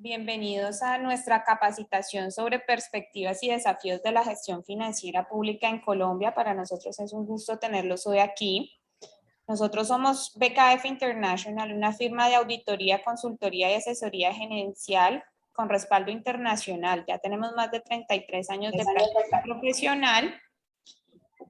Bienvenidos a nuestra capacitación sobre perspectivas y desafíos de la gestión financiera pública en Colombia. Para nosotros es un gusto tenerlos hoy aquí. Nosotros somos BKF International, una firma de auditoría, consultoría y asesoría gerencial con respaldo internacional. Ya tenemos más de 33 años de práctica profesional.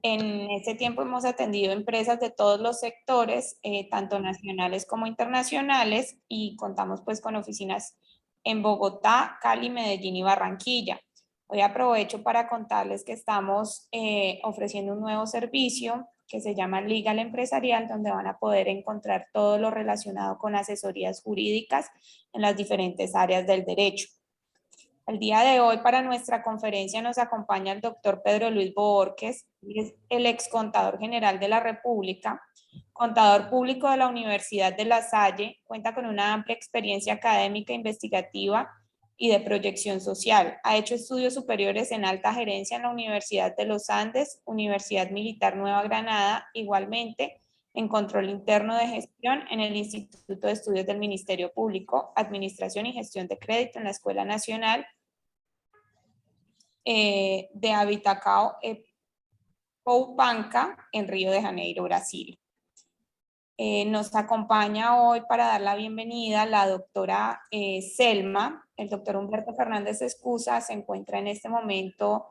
En este tiempo hemos atendido empresas de todos los sectores, tanto nacionales como internacionales, y contamos pues con oficinas en Bogotá, Cali, Medellín y Barranquilla. Hoy aprovecho para contarles que estamos ofreciendo un nuevo servicio que se llama Legal Empresarial, donde van a poder encontrar todo lo relacionado con asesorías jurídicas en las diferentes áreas del derecho. El día de hoy para nuestra conferencia nos acompaña el doctor Pedro Luis Bohórquez, es el ex contador general de la República, contador público de la Universidad de La Salle, cuenta con una amplia experiencia académica, investigativa y de proyección social. Ha hecho estudios superiores en alta gerencia en la Universidad de los Andes, Universidad Militar Nueva Granada, igualmente en control interno de gestión en el Instituto de Estudios del Ministerio Público, Administración y Gestión de Crédito en la Escuela Nacional de Habitacao Poupanca en Río de Janeiro, Brasil. Nos acompaña hoy para dar la bienvenida la doctora Selma. El doctor Humberto Fernández Escusa se encuentra en este momento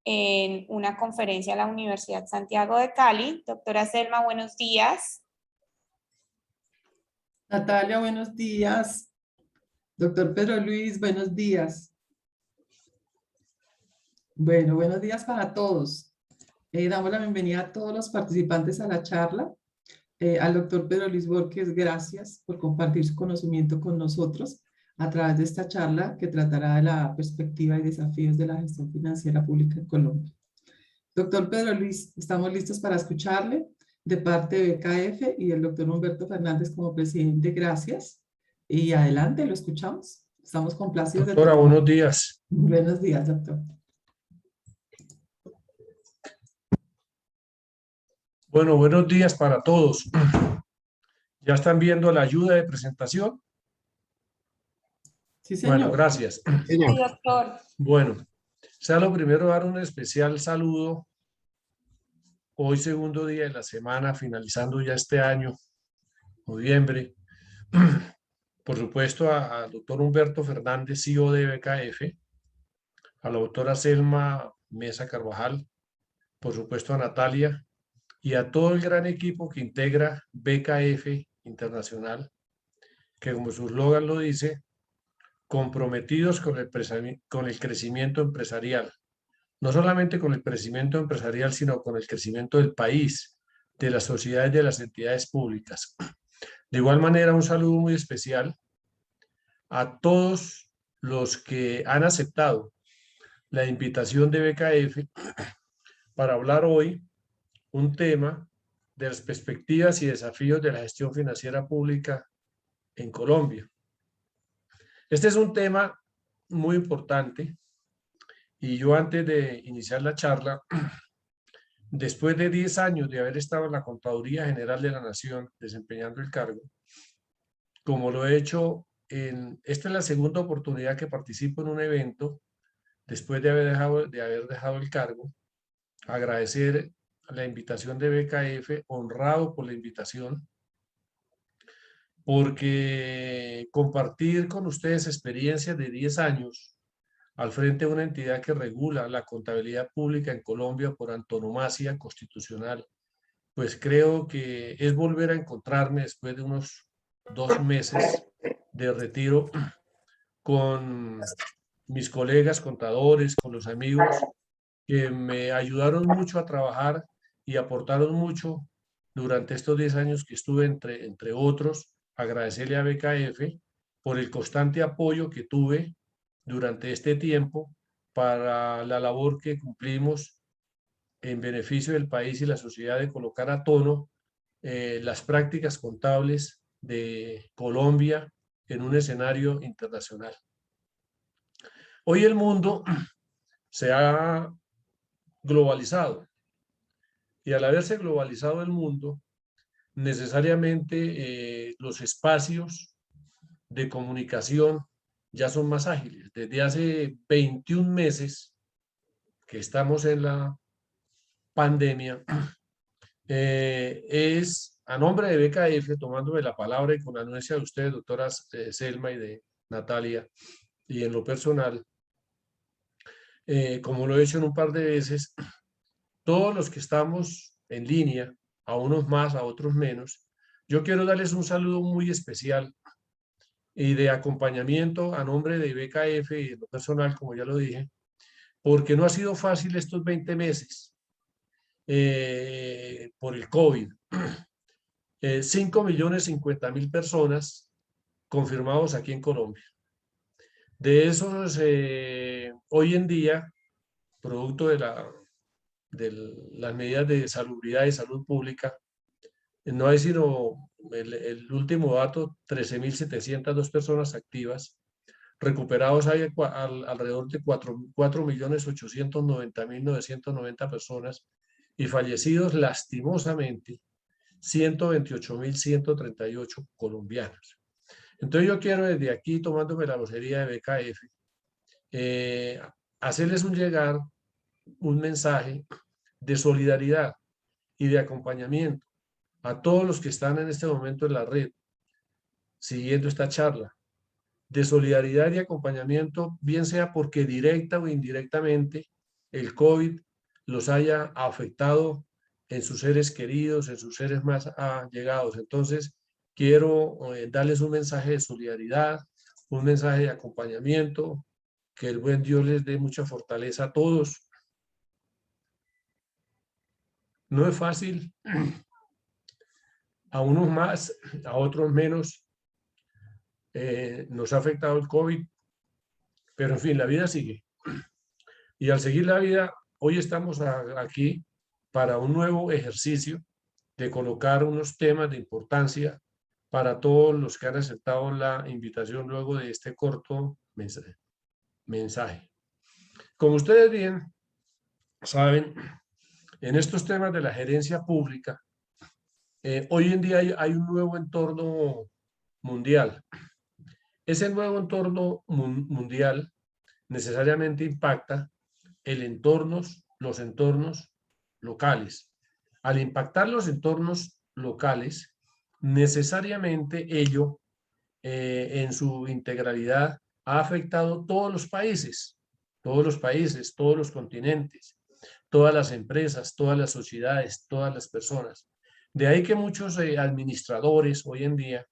en una conferencia a la Universidad Santiago de Cali. Doctora Selma, buenos días. Natalia, buenos días. Doctor Pedro Luis, buenos días. Bueno, buenos días para todos. Damos la bienvenida a todos los participantes a la charla. Al doctor Pedro Luis Bohórquez, gracias por compartir su conocimiento con nosotros a través de esta charla que tratará de la perspectiva y desafíos de la gestión financiera pública en Colombia. Doctor Pedro Luis, estamos listos para escucharle de parte de BKF y del doctor Humberto Fernández como presidente. Gracias. Y adelante, lo escuchamos. Estamos complacidos. Doctora, buenos días. Buenos días, doctor. Bueno, buenos días para todos. ¿Ya están viendo la ayuda de presentación? Sí, señor. Bueno, gracias. Sí, doctor. Bueno, sea lo primero dar un especial saludo. Hoy segundo día de la semana, finalizando ya este año, noviembre. Por supuesto, al doctor Humberto Fernández, CEO de BKF, a la doctora Selma Mesa Carvajal, por supuesto a Natalia, y a todo el gran equipo que integra BKF Internacional, que como su eslogan lo dice, comprometidos con el crecimiento empresarial. No solamente con el crecimiento empresarial, sino con el crecimiento del país, de las sociedades y de las entidades públicas. De igual manera, un saludo muy especial a todos los que han aceptado la invitación de BKF para hablar hoy un tema de las perspectivas y desafíos de la gestión financiera pública en Colombia. Este es un tema muy importante y yo antes de iniciar la charla, después de 10 años de haber estado en la Contaduría General de la Nación desempeñando el cargo, como lo he hecho esta es la segunda oportunidad que participo en un evento después de haber dejado el cargo, agradecer la invitación de BKF, honrado por la invitación, porque compartir con ustedes experiencias de 10 años al frente de una entidad que regula la contabilidad pública en Colombia por antonomasia constitucional, pues creo que es volver a encontrarme después de unos 2 meses de retiro con mis colegas contadores, con los amigos que me ayudaron mucho a trabajar y aportaron mucho durante estos 10 años que estuve, entre otros, agradecerle a BKF por el constante apoyo que tuve durante este tiempo para la labor que cumplimos en beneficio del país y la sociedad de colocar a tono las prácticas contables de Colombia en un escenario internacional. Hoy el mundo se ha globalizado y al haberse globalizado el mundo, necesariamente los espacios de comunicación ya son más ágiles. Desde hace 21 meses que estamos en la pandemia, es a nombre de BKF, tomándome la palabra y con la anuencia de ustedes, doctoras Selma y de Natalia, y en lo personal, como lo he hecho en un par de veces, todos los que estamos en línea, a unos más, a otros menos, yo quiero darles un saludo muy especial y de acompañamiento a nombre de BKF y en lo personal, como ya lo dije, porque no ha sido fácil estos 20 meses por el COVID. 5.050.000 personas confirmados aquí en Colombia. De esos, hoy en día, producto de las medidas de salubridad y salud pública, no hay sino el último dato, 13.702 personas activas. Recuperados hay alrededor de 4.890.990 personas y fallecidos lastimosamente 128.138 colombianos. Entonces yo quiero desde aquí, tomándome la vocería de BKF, hacerles llegar un mensaje de solidaridad y de acompañamiento a todos los que están en este momento en la red, siguiendo esta charla, de solidaridad y acompañamiento, bien sea porque directa o indirectamente el COVID los haya afectado en sus seres queridos, en sus seres más allegados. Entonces, quiero darles un mensaje de solidaridad, un mensaje de acompañamiento, que el buen Dios les dé mucha fortaleza a todos. No es fácil, a unos más, a otros menos, nos ha afectado el COVID, pero en fin, la vida sigue. Y al seguir la vida, hoy estamos aquí para un nuevo ejercicio de colocar unos temas de importancia para todos los que han aceptado la invitación luego de este corto mensaje. Como ustedes bien saben, en estos temas de la gerencia pública, hoy en día hay un nuevo entorno mundial. Ese nuevo entorno mundial necesariamente impacta los entornos locales. Al impactar los entornos locales, necesariamente ello en su integralidad ha afectado todos los países, todos los continentes, todas las empresas, todas las sociedades, todas las personas. De ahí que muchos administradores hoy en día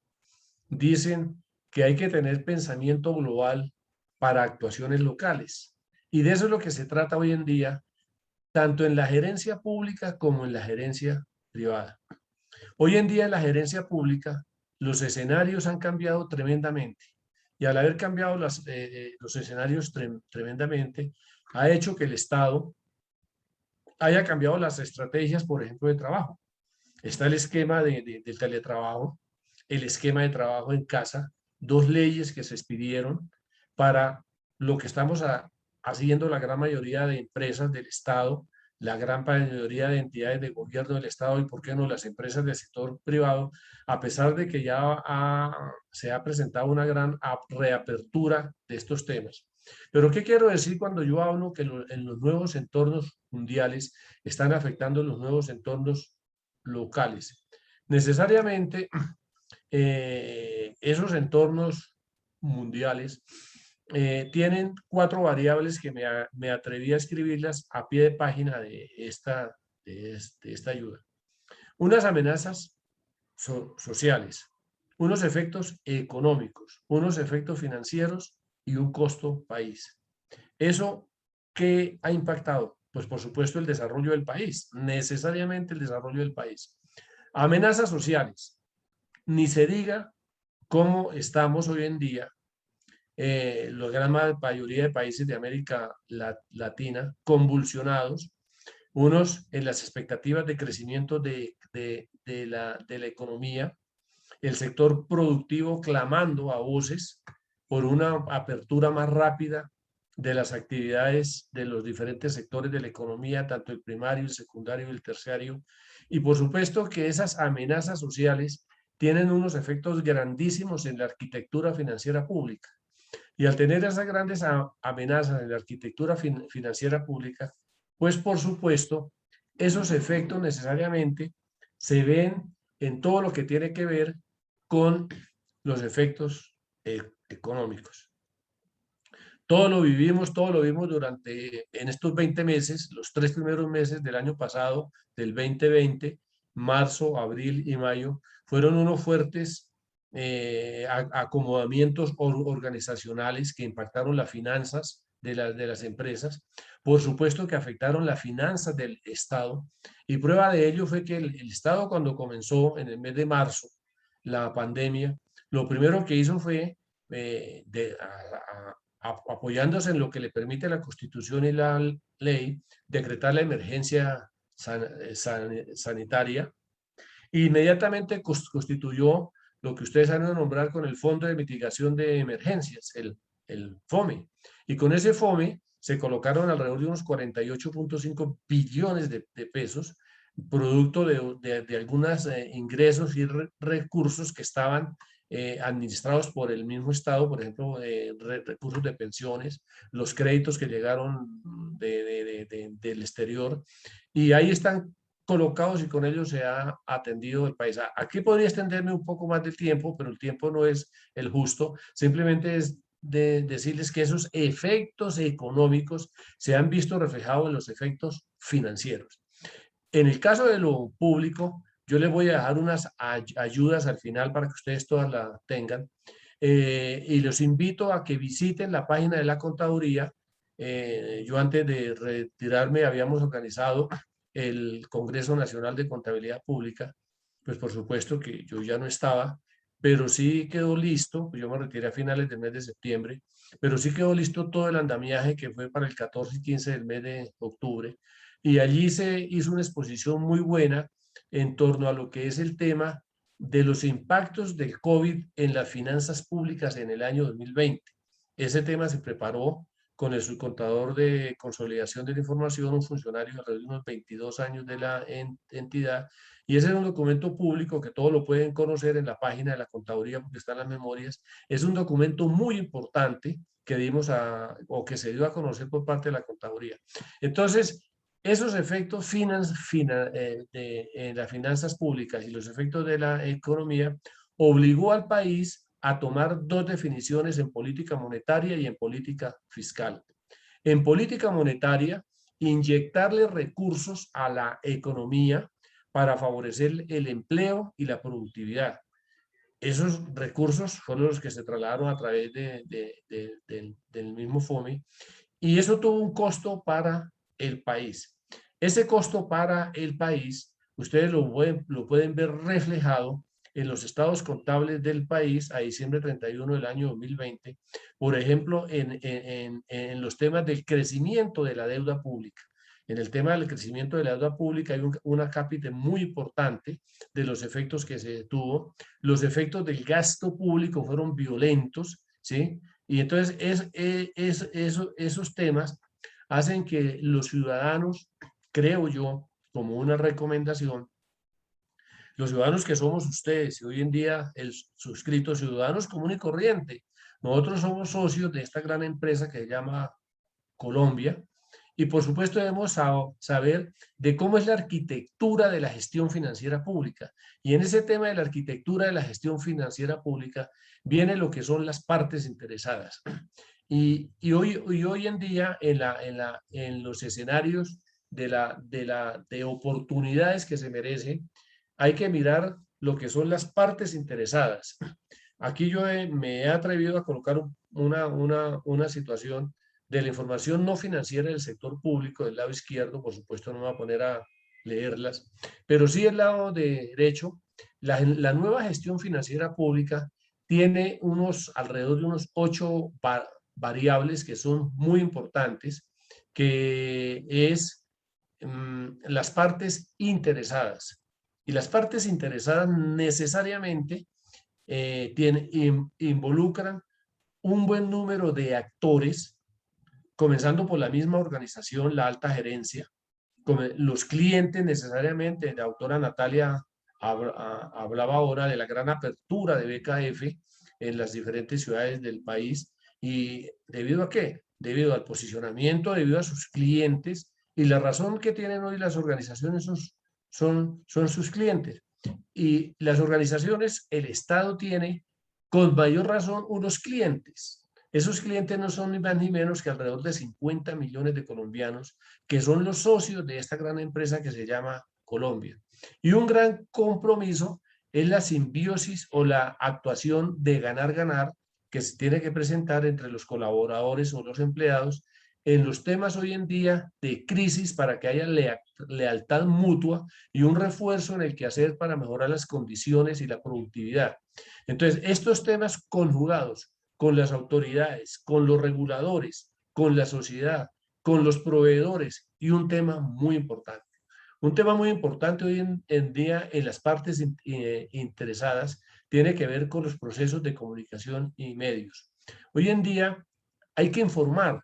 dicen que hay que tener pensamiento global para actuaciones locales. Y de eso es lo que se trata hoy en día, tanto en la gerencia pública como en la gerencia privada. Hoy en día en la gerencia pública, los escenarios han cambiado tremendamente. Y al haber cambiado los escenarios tremendamente, ha hecho que el Estado haya cambiado las estrategias, por ejemplo, de trabajo. Está el esquema del teletrabajo, el esquema de trabajo en casa, dos leyes que se expidieron para lo que estamos haciendo la gran mayoría de empresas del Estado, la gran mayoría de entidades de gobierno del Estado y, por qué no, las empresas del sector privado, a pesar de que ya se ha presentado una gran reapertura de estos temas. Pero ¿qué quiero decir cuando yo hablo que en los nuevos entornos mundiales están afectando los nuevos entornos locales? Necesariamente esos entornos mundiales tienen 4 variables que me atreví a escribirlas a pie de página de esta ayuda. Unas amenazas sociales, unos efectos económicos, unos efectos financieros y un costo país. ¿Eso qué ha impactado? Pues por supuesto el desarrollo del país, necesariamente el desarrollo del país. Amenazas sociales, ni se diga cómo estamos hoy en día, la gran mayoría de países de América Latina, convulsionados, unos en las expectativas de crecimiento de la economía, el sector productivo clamando a voces por una apertura más rápida de las actividades de los diferentes sectores de la economía, tanto el primario, el secundario y el terciario. Y por supuesto que esas amenazas sociales tienen unos efectos grandísimos en la arquitectura financiera pública. Y al tener esas grandes amenazas en la arquitectura financiera pública, pues por supuesto, esos efectos necesariamente se ven en todo lo que tiene que ver con los efectos económicos. Todo lo vimos durante, en estos 20 meses, los 3 primeros meses del año pasado, del 2020, marzo, abril y mayo, fueron unos fuertes acomodamientos organizacionales que impactaron las finanzas de las empresas. Por supuesto que afectaron las finanzas del Estado, y prueba de ello fue que el Estado, cuando comenzó en el mes de marzo la pandemia, lo primero que hizo fue apoyándose en lo que le permite la Constitución y la ley, decretar la emergencia sanitaria. Inmediatamente constituyó lo que ustedes han de nombrar con el Fondo de Mitigación de Emergencias, el FOME. Y con ese FOME se colocaron alrededor de unos 48.5 billones de pesos, producto de algunos ingresos y recursos que estaban administrados por el mismo Estado, por ejemplo, recursos de pensiones, los créditos que llegaron del exterior, y ahí están colocados y con ellos se ha atendido el país. Aquí podría extenderme un poco más del tiempo, pero el tiempo no es el justo, simplemente es de decirles que esos efectos económicos se han visto reflejados en los efectos financieros. En el caso de lo público, yo les voy a dejar unas ayudas al final para que ustedes todas la tengan, y los invito a que visiten la página de la contaduría. Yo antes de retirarme habíamos organizado el Congreso Nacional de Contabilidad Pública, pues por supuesto que yo ya no estaba, pero sí quedó listo, yo me retiré a finales del mes de septiembre, pero sí quedó listo todo el andamiaje que fue para el 14 y 15 del mes de octubre, y allí se hizo una exposición muy buena en torno a lo que es el tema de los impactos del COVID en las finanzas públicas en el año 2020. Ese tema se preparó con el subcontador de consolidación de la información, un funcionario de alrededor de unos 22 años de la entidad, y ese es un documento público que todos lo pueden conocer en la página de la contaduría porque están las memorias. Es un documento muy importante que dimos o que se dio a conocer por parte de la contaduría. Entonces, esos efectos en las finanzas públicas y los efectos de la economía obligó al país a tomar dos definiciones en política monetaria y en política fiscal. En política monetaria, inyectarle recursos a la economía para favorecer el empleo y la productividad. Esos recursos fueron los que se trasladaron a través del mismo FOME, y eso tuvo un costo para el país. Ese costo para el país, ustedes lo pueden ver reflejado en los estados contables del país a diciembre 31 del año 2020, por ejemplo, en los temas del crecimiento de la deuda pública. En el tema del crecimiento de la deuda pública hay una cápita muy importante de los efectos que se tuvo. Los efectos del gasto público fueron violentos, ¿sí? Y entonces esos temas hacen que los ciudadanos, creo yo, como una recomendación, los ciudadanos que somos ustedes y hoy en día el suscrito, ciudadanos común y corriente, nosotros somos socios de esta gran empresa que se llama Colombia, y por supuesto debemos saber de cómo es la arquitectura de la gestión financiera pública. Y en ese tema de la arquitectura de la gestión financiera pública viene lo que son las partes interesadas. Y hoy en día en los escenarios de oportunidades que se merecen, hay que mirar lo que son las partes interesadas. Aquí yo me he atrevido a colocar una situación de la información no financiera del sector público del lado izquierdo. Por supuesto no me voy a poner a leerlas, pero sí el lado derecho. La nueva gestión financiera pública tiene alrededor de unos 8 variables que son muy importantes, que es las partes interesadas. Y las partes interesadas necesariamente involucran un buen número de actores, comenzando por la misma organización, la alta gerencia, los clientes necesariamente. La autora Natalia hablaba ahora de la gran apertura de BKF en las diferentes ciudades del país, ¿Y debido a qué? Debido al posicionamiento, debido a sus clientes, y la razón que tienen hoy las organizaciones son sus clientes. Y las organizaciones, el Estado tiene con mayor razón unos clientes. Esos clientes no son ni más ni menos que alrededor de 50 millones de colombianos, que son los socios de esta gran empresa que se llama Colombia. Y un gran compromiso es la simbiosis o la actuación de ganar-ganar que se tiene que presentar entre los colaboradores o los empleados en los temas hoy en día de crisis para que haya lealtad mutua y un refuerzo en el quehacer para mejorar las condiciones y la productividad. Entonces, estos temas conjugados con las autoridades, con los reguladores, con la sociedad, con los proveedores y un tema muy importante. Un tema muy importante hoy en día en las partes interesadas tiene que ver con los procesos de comunicación y medios. Hoy en día hay que informar,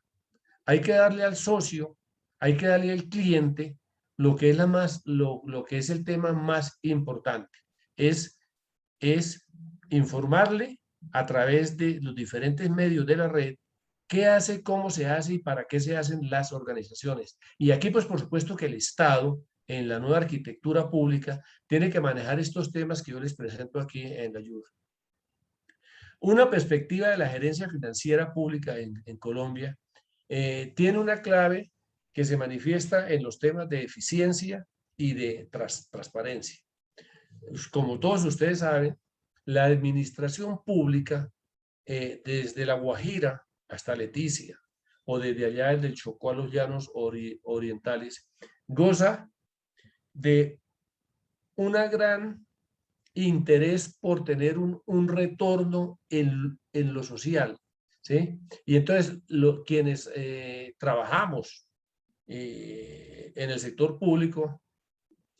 hay que darle al socio, hay que darle al cliente lo que es, lo que es el tema más importante. Es informarle a través de los diferentes medios de la red qué hace, cómo se hace y para qué se hacen las organizaciones. Y aquí, pues, por supuesto que el Estado, en la nueva arquitectura pública, tiene que manejar estos temas que yo les presento aquí en la ayuda. Una perspectiva de la gerencia financiera pública en Colombia tiene una clave que se manifiesta en los temas de eficiencia y de transparencia. Pues, como todos ustedes saben, la administración pública, desde La Guajira hasta Leticia, o desde allá desde el Chocó a los llanos orientales, goza de una gran interés por tener un retorno en lo social, ¿sí? Y entonces quienes trabajamos en el sector público,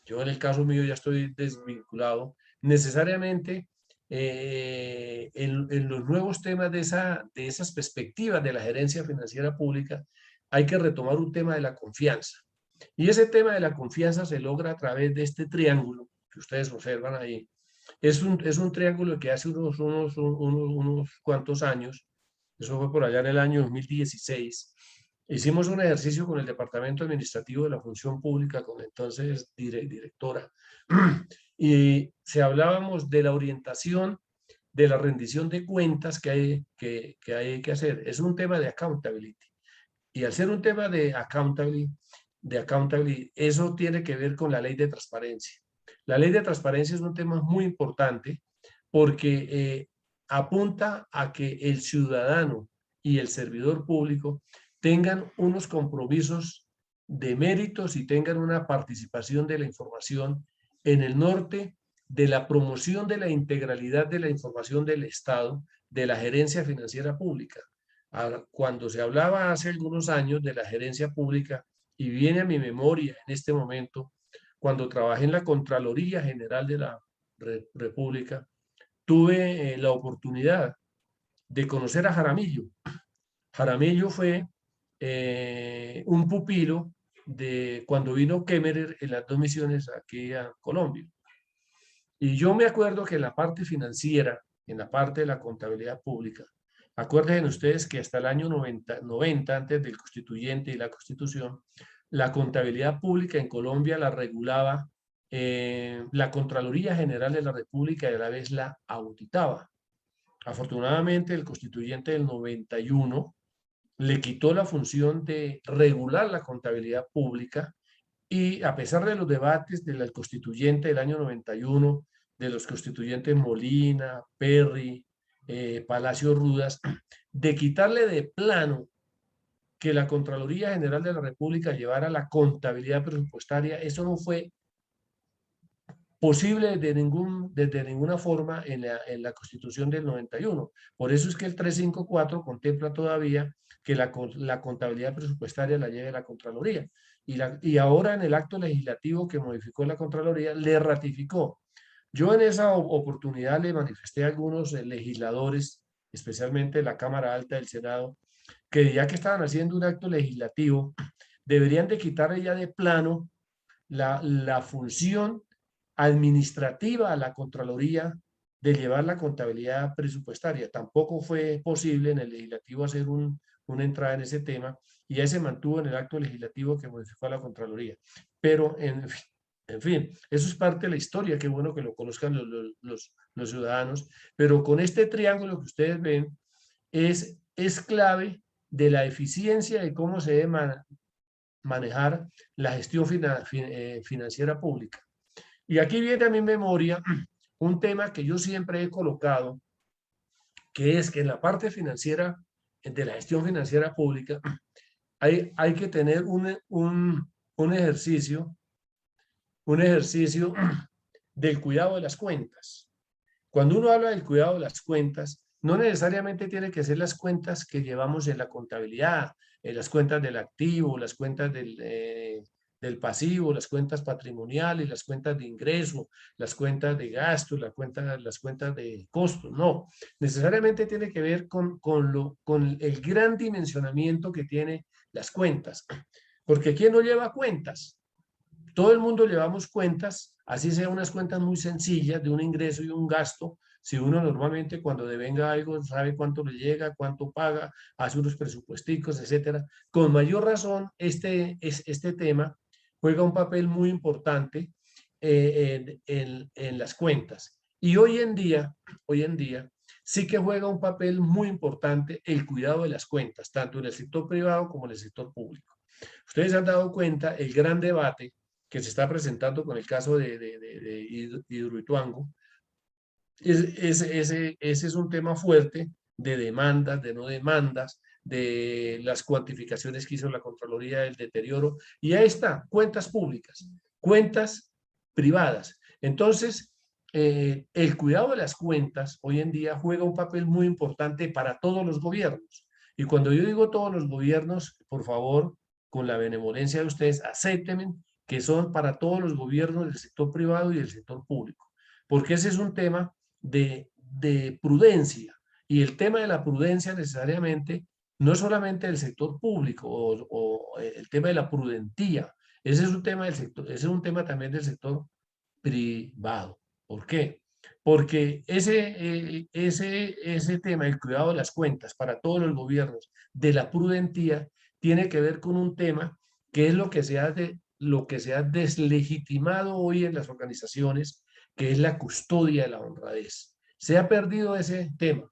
yo en el caso mío ya estoy desvinculado, necesariamente en los nuevos temas de esas perspectivas de la gerencia financiera pública, hay que retomar un tema de la confianza. Y ese tema de la confianza se logra a través de este triángulo que ustedes observan ahí. Es un triángulo que hace unos cuantos años, eso fue por allá en el año 2016, hicimos un ejercicio con el Departamento Administrativo de la Función Pública, con entonces directora, y hablábamos de la orientación de la rendición de cuentas que hay que hacer. Es un tema de accountability. Y al ser un tema de accountability, eso tiene que ver con la ley de transparencia. La ley de transparencia es un tema muy importante porque apunta a que el ciudadano y el servidor público tengan unos compromisos de méritos y tengan una participación de la información en el norte de la promoción de la integralidad de la información del Estado, de la gerencia financiera pública. Ahora, cuando se hablaba hace algunos años de la gerencia pública, y viene a mi memoria en este momento, cuando trabajé en la Contraloría General de la República, tuve la oportunidad de conocer a Jaramillo. Jaramillo fue un pupilo de cuando vino Kemmerer en las 2 misiones aquí a Colombia. Y yo me acuerdo que en la parte financiera, en la parte de la contabilidad pública, acuérdense ustedes que hasta el año 90, antes del constituyente y la constitución, la contabilidad pública en Colombia la regulaba la Contraloría General de la República y a la vez la auditaba. Afortunadamente, el constituyente del 91 le quitó la función de regular la contabilidad pública y a pesar de los debates del constituyente del año 91, de los constituyentes Molina, Perry, Palacio Rudas, de quitarle de plano que la Contraloría General de la República llevara la contabilidad presupuestaria, eso no fue posible desde ninguna forma en la Constitución del 91. Por eso es que el 354 contempla todavía que la contabilidad presupuestaria la lleve la Contraloría. Y ahora en el acto legislativo que modificó la Contraloría, le ratificó. Yo en esa oportunidad le manifesté a algunos legisladores, especialmente la Cámara Alta del Senado, que ya que estaban haciendo un acto legislativo, deberían de quitarle ya de plano la función administrativa a la Contraloría de llevar la contabilidad presupuestaria. Tampoco fue posible en el legislativo hacer una entrada en ese tema, y ya se mantuvo en el acto legislativo que modificó a la Contraloría. Pero, en fin, eso es parte de la historia, qué bueno que lo conozcan los ciudadanos, pero con este triángulo que ustedes ven, es clave de la eficiencia de cómo se debe manejar la gestión financiera pública. Y aquí viene a mi memoria un tema que yo siempre he colocado, que es que en la parte financiera, de la gestión financiera pública, hay que tener un ejercicio del cuidado de las cuentas. Cuando uno habla del cuidado de las cuentas, no necesariamente tiene que ser las cuentas que llevamos en la contabilidad, las cuentas del activo, las cuentas del pasivo, las cuentas patrimoniales, las cuentas de ingreso, las cuentas de gasto, las cuentas de costos. No, necesariamente tiene que ver con el gran dimensionamiento que tiene las cuentas. Porque ¿quién no lleva cuentas? Todo el mundo llevamos cuentas, así sea unas cuentas muy sencillas de un ingreso y un gasto. Si uno normalmente cuando devenga algo sabe cuánto le llega, cuánto paga, hace unos presupuesticos, etcétera. Con mayor razón, este tema juega un papel muy importante en las cuentas. Y hoy en día, sí que juega un papel muy importante el cuidado de las cuentas, tanto en el sector privado como en el sector público. Ustedes han dado cuenta el gran debate que se está presentando con el caso de Hidroituango. Ese es un tema fuerte de demandas, de no demandas, de las cuantificaciones que hizo la Contraloría del deterioro. Y ahí está, cuentas públicas, cuentas privadas. Entonces, el cuidado de las cuentas hoy en día juega un papel muy importante para todos los gobiernos. Y cuando yo digo todos los gobiernos, por favor, con la benevolencia de ustedes, acéptenme que son para todos los gobiernos del sector privado y del sector público, porque ese es un tema de prudencia, y el tema de la prudencia necesariamente no es solamente del sector público o el tema de la prudentía, ese es un tema del sector, ese es un tema también del sector privado. ¿Por qué? Porque ese tema, el cuidado de las cuentas para todos los gobiernos, de la prudentía, tiene que ver con un tema que es lo que se ha deslegitimado hoy en las organizaciones, que es la custodia de la honradez. Se ha perdido ese tema.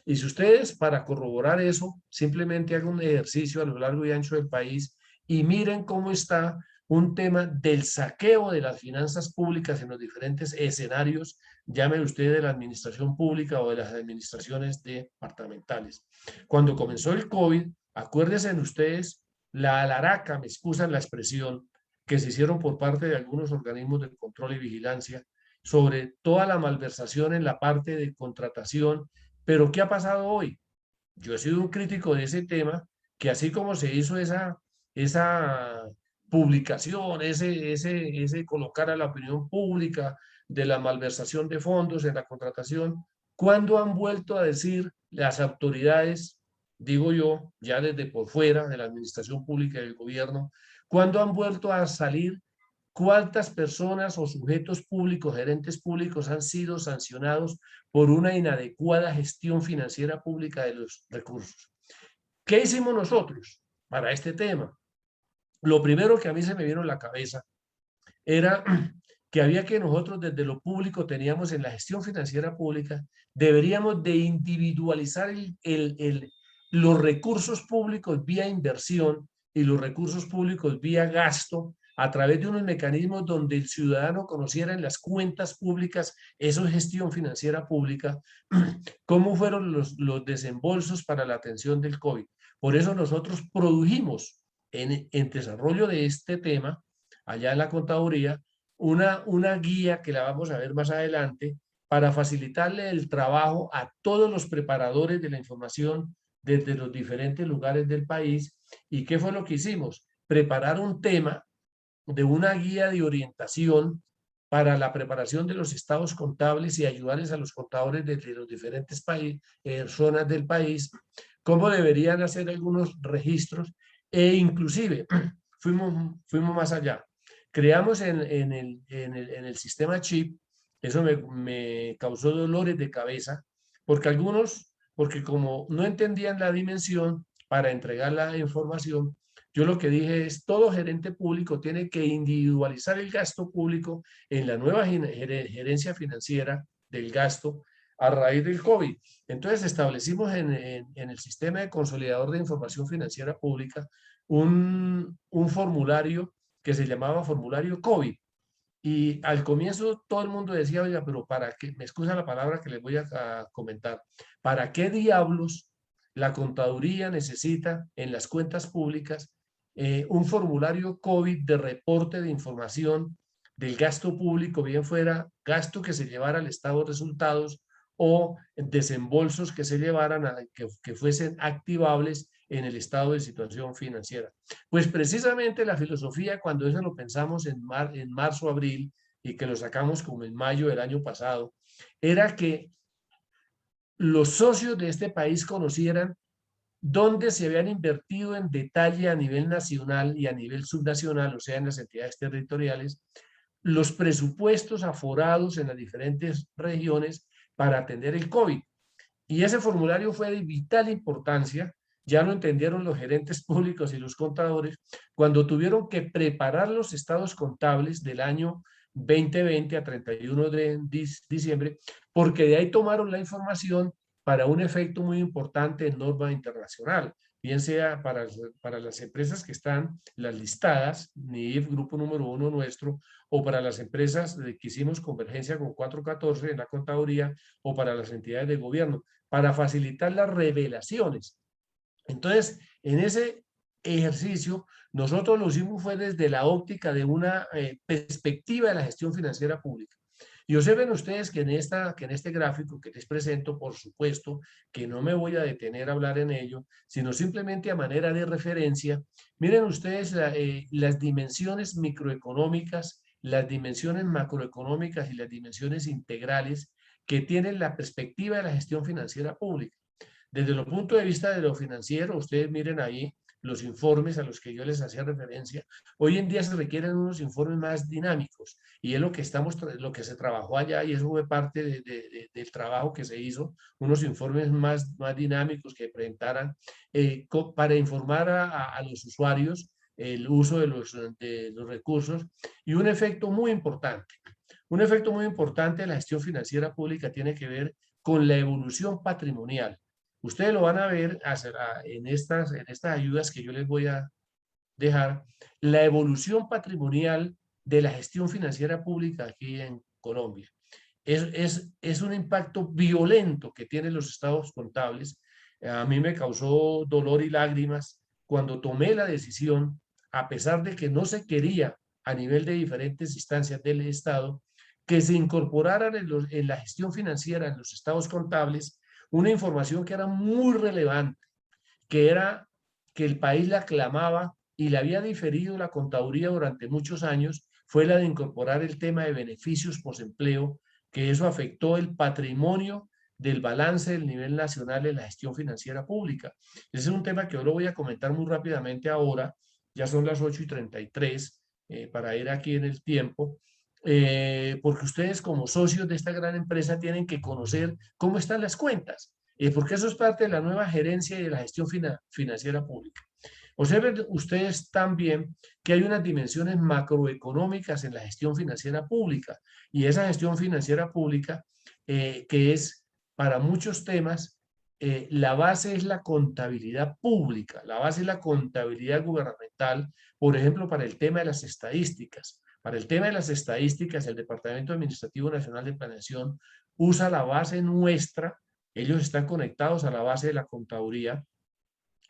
Y si ustedes, para corroborar eso, simplemente hagan un ejercicio a lo largo y ancho del país y miren cómo está un tema del saqueo de las finanzas públicas en los diferentes escenarios, llamen ustedes de la administración pública o de las administraciones departamentales. Cuando comenzó el COVID, acuérdense ustedes la alaraca, me excusan la expresión, que se hicieron por parte de algunos organismos de control y vigilancia sobre toda la malversación en la parte de contratación. Pero ¿qué ha pasado hoy? Yo he sido un crítico de ese tema, que así como se hizo esa publicación, ese colocar a la opinión pública de la malversación de fondos en la contratación, ¿cuándo han vuelto a decir las autoridades, digo yo, ya desde por fuera de la administración pública y del gobierno, cuándo han vuelto a salir cuántas personas o sujetos públicos, gerentes públicos han sido sancionados por una inadecuada gestión financiera pública de los recursos? ¿Qué hicimos nosotros para este tema? Lo primero que a mí se me vino a la cabeza era que había que nosotros desde lo público teníamos en la gestión financiera pública, deberíamos de individualizar los recursos públicos vía inversión y los recursos públicos vía gasto, a través de unos mecanismos donde el ciudadano conociera en las cuentas públicas, eso es gestión financiera pública, cómo fueron los desembolsos para la atención del COVID. Por eso nosotros produjimos en desarrollo de este tema, allá en la contaduría, una guía que la vamos a ver más adelante para facilitarle el trabajo a todos los preparadores de la información desde los diferentes lugares del país. ¿Y qué fue lo que hicimos? Preparar un tema de una guía de orientación para la preparación de los estados contables y ayudarles a los contadores desde los diferentes zonas del país, cómo deberían hacer algunos registros, e inclusive fuimos más allá. Creamos en el sistema CHIP Eso me causó dolores de cabeza, porque como no entendían la dimensión para entregar la información, yo lo que dije es, todo gerente público tiene que individualizar el gasto público en la nueva gerencia financiera del gasto a raíz del COVID. Entonces establecimos en el sistema de consolidador de información financiera pública un formulario que se llamaba formulario COVID. Y al comienzo todo el mundo decía, oiga, pero ¿para qué? Me excusa la palabra que les voy a comentar. ¿Para qué diablos la contaduría necesita en las cuentas públicas un formulario COVID de reporte de información del gasto público, bien fuera gasto que se llevara al estado de resultados o desembolsos que se llevaran que fuesen activables en el estado de situación financiera? Pues precisamente la filosofía, cuando eso lo pensamos en marzo, abril, y que lo sacamos como en mayo del año pasado, era que los socios de este país conocieran dónde se habían invertido en detalle a nivel nacional y a nivel subnacional, o sea, en las entidades territoriales, los presupuestos aforados en las diferentes regiones para atender el COVID. Y ese formulario fue de vital importancia, ya lo entendieron los gerentes públicos y los contadores, cuando tuvieron que preparar los estados contables del año 2020 a 31 de diciembre, porque de ahí tomaron la información para un efecto muy importante en norma internacional, bien sea para las empresas que están las listadas, NIF, grupo número 1 nuestro, o para las empresas que hicimos convergencia con 414 en la contaduría, o para las entidades de gobierno, para facilitar las revelaciones. Entonces, en ese ejercicio, nosotros lo hicimos fue desde la óptica de una perspectiva de la gestión financiera pública. Y observen ustedes que en este gráfico que les presento, por supuesto, que no me voy a detener a hablar en ello, sino simplemente a manera de referencia, miren ustedes las dimensiones microeconómicas, las dimensiones macroeconómicas y las dimensiones integrales que tienen la perspectiva de la gestión financiera pública. Desde el punto de vista de lo financiero, ustedes miren ahí los informes a los que yo les hacía referencia. Hoy en día se requieren unos informes más dinámicos y es lo que se trabajó allá, y eso fue parte del trabajo que se hizo, unos informes más dinámicos que presentaran para informar a los usuarios el uso de los recursos. Y un efecto muy importante de la gestión financiera pública tiene que ver con la evolución patrimonial. Ustedes lo van a ver en estas ayudas que yo les voy a dejar, la evolución patrimonial de la gestión financiera pública aquí en Colombia. Es un impacto violento que tienen los estados contables. A mí me causó dolor y lágrimas cuando tomé la decisión, a pesar de que no se quería a nivel de diferentes instancias del Estado, que se incorporaran en la gestión financiera, en los estados contables, una información que era muy relevante, que era que el país la clamaba y le había diferido la contaduría durante muchos años, fue la de incorporar el tema de beneficios posempleo, que eso afectó el patrimonio del balance del nivel nacional en la gestión financiera pública. Ese es un tema que yo lo voy a comentar muy rápidamente ahora, ya son las 8:33, para ir aquí en el tiempo. Porque ustedes como socios de esta gran empresa tienen que conocer cómo están las cuentas, porque eso es parte de la nueva gerencia y de la gestión financiera pública. Observen ustedes también que hay unas dimensiones macroeconómicas en la gestión financiera pública, y esa gestión financiera pública que es para muchos temas, la base es la contabilidad pública, la base es la contabilidad gubernamental, por ejemplo, para el tema de las estadísticas. Para el tema de las estadísticas, el Departamento Administrativo Nacional de Planeación usa la base nuestra, ellos están conectados a la base de la contaduría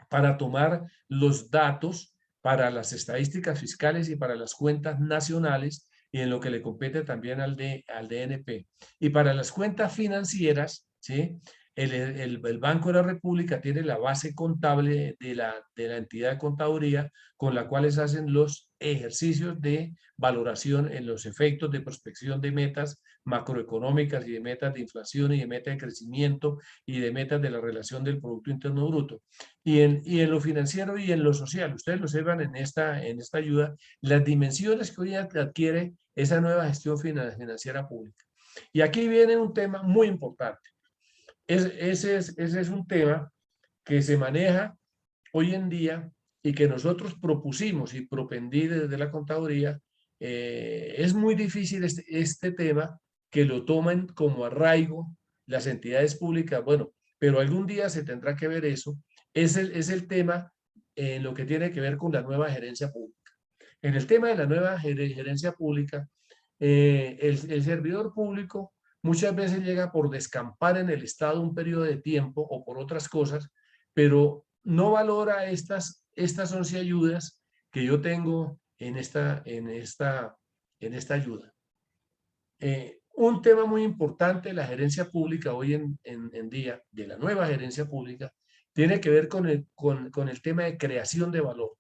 para tomar los datos para las estadísticas fiscales y para las cuentas nacionales, y en lo que le compete también al DNP. Y para las cuentas financieras, ¿sí? El Banco de la República tiene la base contable de la entidad de contaduría, con la cual se hacen los ejercicios de valoración en los efectos de prospección de metas macroeconómicas y de metas de inflación y de metas de crecimiento y de metas de la relación del Producto Interno Bruto. Y en lo financiero y en lo social, ustedes lo observan en esta ayuda, las dimensiones que hoy adquiere esa nueva gestión financiera pública. Y aquí viene un tema muy importante. Ese es un tema que se maneja hoy en día y que nosotros propusimos y propendí desde la contaduría. Es muy difícil este tema que lo tomen como arraigo las entidades públicas. Bueno, pero algún día se tendrá que ver eso. Es el tema en lo que tiene que ver con la nueva gerencia pública. En el tema de la nueva gerencia pública, el servidor público muchas veces llega por descampar en el Estado un periodo de tiempo o por otras cosas, pero no valora estas 11 ayudas que yo tengo en esta ayuda. Un tema muy importante de la gerencia pública hoy en día, de la nueva gerencia pública, tiene que ver con el tema de creación de valor.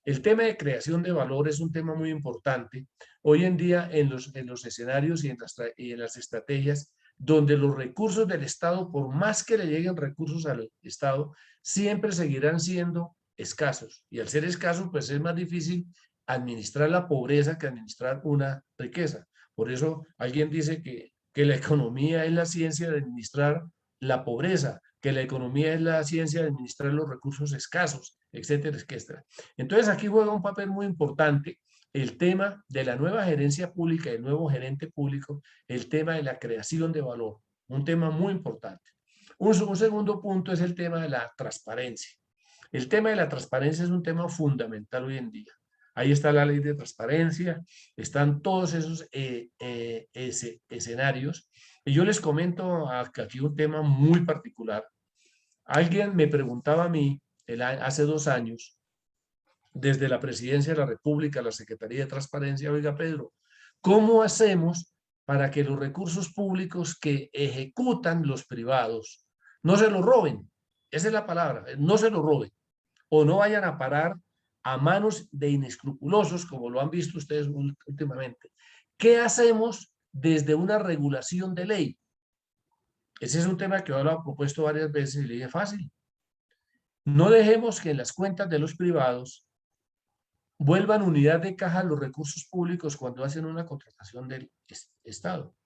El tema de creación de valor es un tema muy importante hoy en día en los escenarios y en las estrategias donde los recursos del Estado, por más que le lleguen recursos al Estado, siempre seguirán siendo escasos. Y al ser escasos, pues es más difícil administrar la pobreza que administrar una riqueza. Por eso alguien dice que la economía es la ciencia de administrar la pobreza, que la economía es la ciencia de administrar los recursos escasos, etcétera, etcétera. Entonces aquí juega un papel muy importante el tema de la nueva gerencia pública, el nuevo gerente público, el tema de la creación de valor, un tema muy importante. Un segundo punto es el tema de la transparencia. El tema de la transparencia es un tema fundamental hoy en día. Ahí está la ley de transparencia, están todos esos escenarios. Y yo les comento aquí un tema muy particular. Alguien me preguntaba a mí hace 2 años, desde la Presidencia de la República, la Secretaría de Transparencia, oiga Pedro, ¿cómo hacemos para que los recursos públicos que ejecutan los privados no se los roben? Esa es la palabra, no se los roben o no vayan a parar a manos de inescrupulosos, como lo han visto ustedes últimamente. ¿Qué hacemos desde una regulación de ley? Ese es un tema que yo lo he propuesto varias veces y le dije fácil. No dejemos que en las cuentas de los privados vuelvan unidad de caja los recursos públicos cuando hacen una contratación del Estado.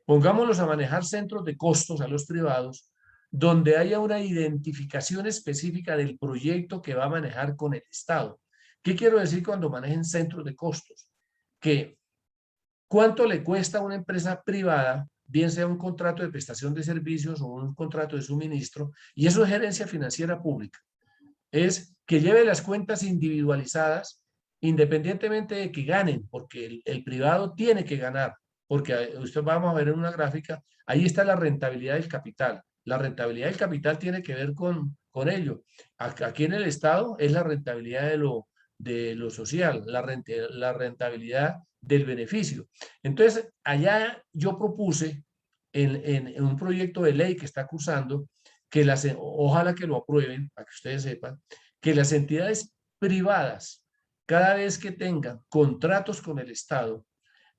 Pongámoslos a manejar centros de costos a los privados donde haya una identificación específica del proyecto que va a manejar con el Estado. ¿Qué quiero decir cuando manejen centros de costos? Que cuánto le cuesta a una empresa privada, bien sea un contrato de prestación de servicios o un contrato de suministro, y eso es gerencia financiera pública. Es que lleve las cuentas individualizadas independientemente de que ganen, porque el privado tiene que ganar, porque usted vamos a ver en una gráfica, ahí está la rentabilidad del capital. La rentabilidad del capital tiene que ver con ello. Aquí en el Estado es la rentabilidad de lo social, la rentabilidad del beneficio. Entonces, allá yo propuse en un proyecto de ley que está cursando, que ojalá que lo aprueben, para que ustedes sepan, que las entidades privadas, cada vez que tengan contratos con el Estado,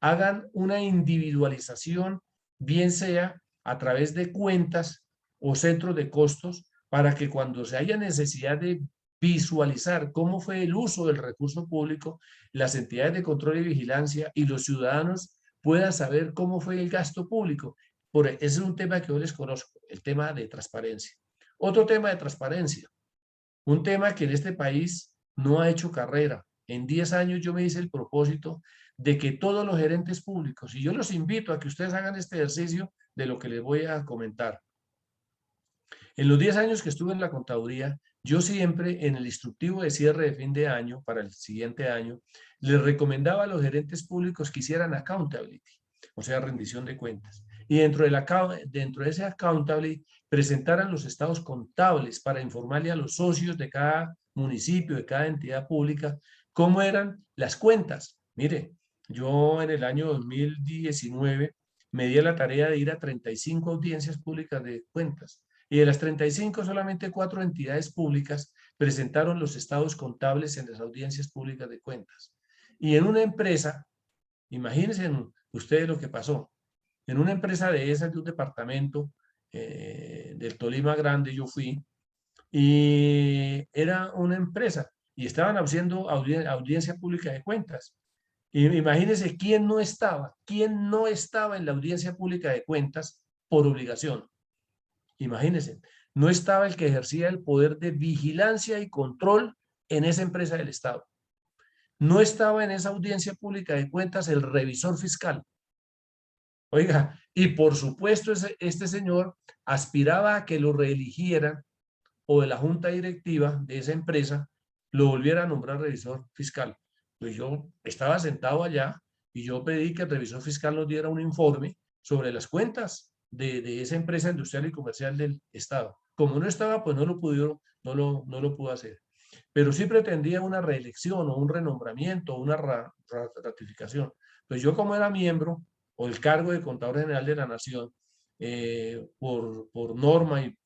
hagan una individualización, bien sea a través de cuentas o centros de costos, para que cuando se haya necesidad de visualizar cómo fue el uso del recurso público, las entidades de control y vigilancia y los ciudadanos puedan saber cómo fue el gasto público. Ese es un tema que yo les conozco, el tema de transparencia. Otro tema de transparencia, un tema que en este país no ha hecho carrera. En 10 años yo me hice el propósito de que todos los gerentes públicos, y yo los invito a que ustedes hagan este ejercicio de lo que les voy a comentar. En los 10 años que estuve en la contaduría, yo siempre en el instructivo de cierre de fin de año, para el siguiente año, les recomendaba a los gerentes públicos que hicieran accountability, o sea, rendición de cuentas. Y dentro de ese accountability presentaran los estados contables para informarle a los socios de cada municipio, de cada entidad pública, cómo eran las cuentas. Mire, yo en el año 2019 me di a la tarea de ir a 35 audiencias públicas de cuentas. Y de las 35, solamente 4 entidades públicas presentaron los estados contables en las audiencias públicas de cuentas. Y en una empresa, imagínense ustedes lo que pasó, en una empresa de esas, de un departamento del Tolima Grande, yo fui, y era una empresa, y estaban haciendo audiencia pública de cuentas. Y imagínense quién no estaba en la audiencia pública de cuentas por obligación. Imagínense, no estaba el que ejercía el poder de vigilancia y control en esa empresa del Estado. No estaba en esa audiencia pública de cuentas el revisor fiscal. Oiga, y por supuesto este señor aspiraba a que lo reeligieran o de la junta directiva de esa empresa lo volviera a nombrar revisor fiscal. Pues yo estaba sentado allá y yo pedí que el revisor fiscal nos diera un informe sobre las cuentas de esa empresa industrial y comercial del Estado. Como no estaba, pues no lo pudo hacer. Pero sí pretendía una reelección o un renombramiento o una ratificación. Pues yo como era miembro o el cargo de Contador General de la Nación, por norma y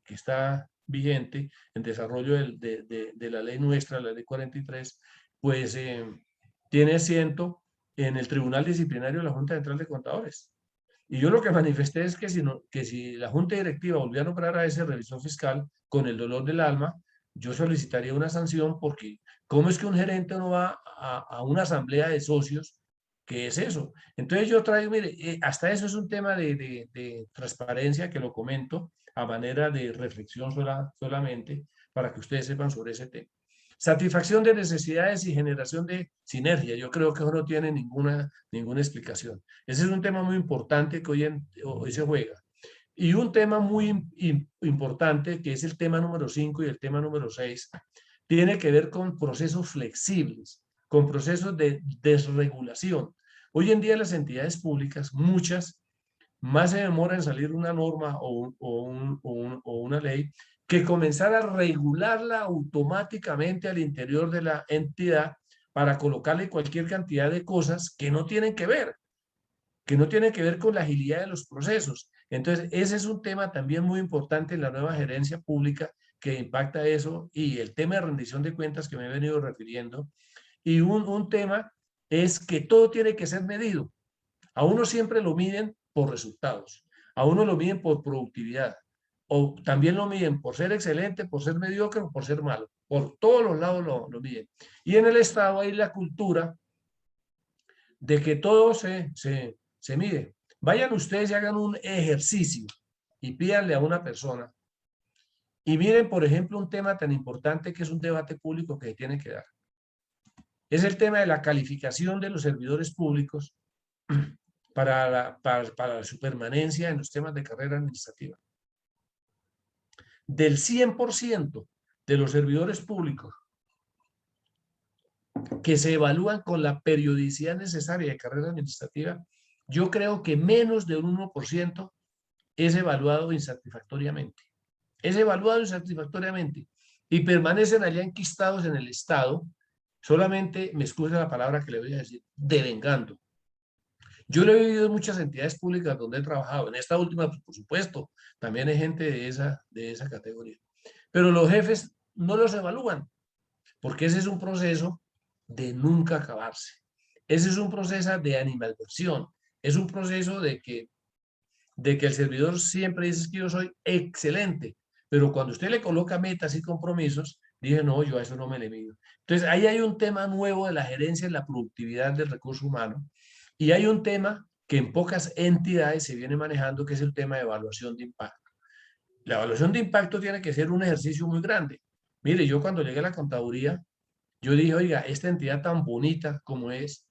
que está vigente en desarrollo de la ley nuestra, la ley 43, pues tiene asiento en el Tribunal Disciplinario de la Junta Central de Contadores. Y yo lo que manifesté es que si la Junta Directiva volviera a nombrar a ese revisor fiscal con el dolor del alma, yo solicitaría una sanción porque ¿cómo es que un gerente no va a una asamblea de socios? ¿Qué es eso? Entonces yo traigo, mire, hasta eso es un tema de transparencia que lo comento a manera de reflexión solamente para que ustedes sepan sobre ese tema. Satisfacción de necesidades y generación de sinergia. Yo creo que eso no tiene ninguna explicación. Ese es un tema muy importante que hoy se juega. Y un tema muy importante, que es el tema número 5 y el tema número 6, tiene que ver con procesos flexibles, con procesos de desregulación. Hoy en día las entidades públicas, muchas, más se demora en salir una norma o una ley que comenzar a regularla automáticamente al interior de la entidad para colocarle cualquier cantidad de cosas que no tienen que ver con la agilidad de los procesos. Entonces, ese es un tema también muy importante en la nueva gerencia pública que impacta eso y el tema de rendición de cuentas que me he venido refiriendo. Y un tema es que todo tiene que ser medido. A uno siempre lo miden por resultados, a uno lo miden por productividad, o también lo miden por ser excelente, por ser mediocre o por ser malo. Por todos los lados lo miden. Y en el Estado hay la cultura de que todo se mide. Vayan ustedes y hagan un ejercicio y pídanle a una persona. Y miren, por ejemplo, un tema tan importante que es un debate público que tiene que dar. Es el tema de la calificación de los servidores públicos para su permanencia en los temas de carrera administrativa. Del 100% de los servidores públicos que se evalúan con la periodicidad necesaria de carrera administrativa, yo creo que menos de un 1% es evaluado insatisfactoriamente. Es evaluado insatisfactoriamente y permanecen allá enquistados en el Estado, solamente, me excusa la palabra que le voy a decir, devengando. Yo lo he vivido en muchas entidades públicas donde he trabajado. En esta última, por supuesto, también hay gente de esa categoría. Pero los jefes no los evalúan, porque ese es un proceso de nunca acabarse. Ese es un proceso de animadversión. Es un proceso de que el servidor siempre dice que yo soy excelente, pero cuando usted le coloca metas y compromisos, dije, no, yo a eso no me le mido. Entonces, ahí hay un tema nuevo de la gerencia y la productividad del recurso humano, y hay un tema que en pocas entidades se viene manejando, que es el tema de evaluación de impacto. La evaluación de impacto tiene que ser un ejercicio muy grande. Mire, yo cuando llegué a la contaduría, yo dije, oiga, esta entidad tan bonita como es,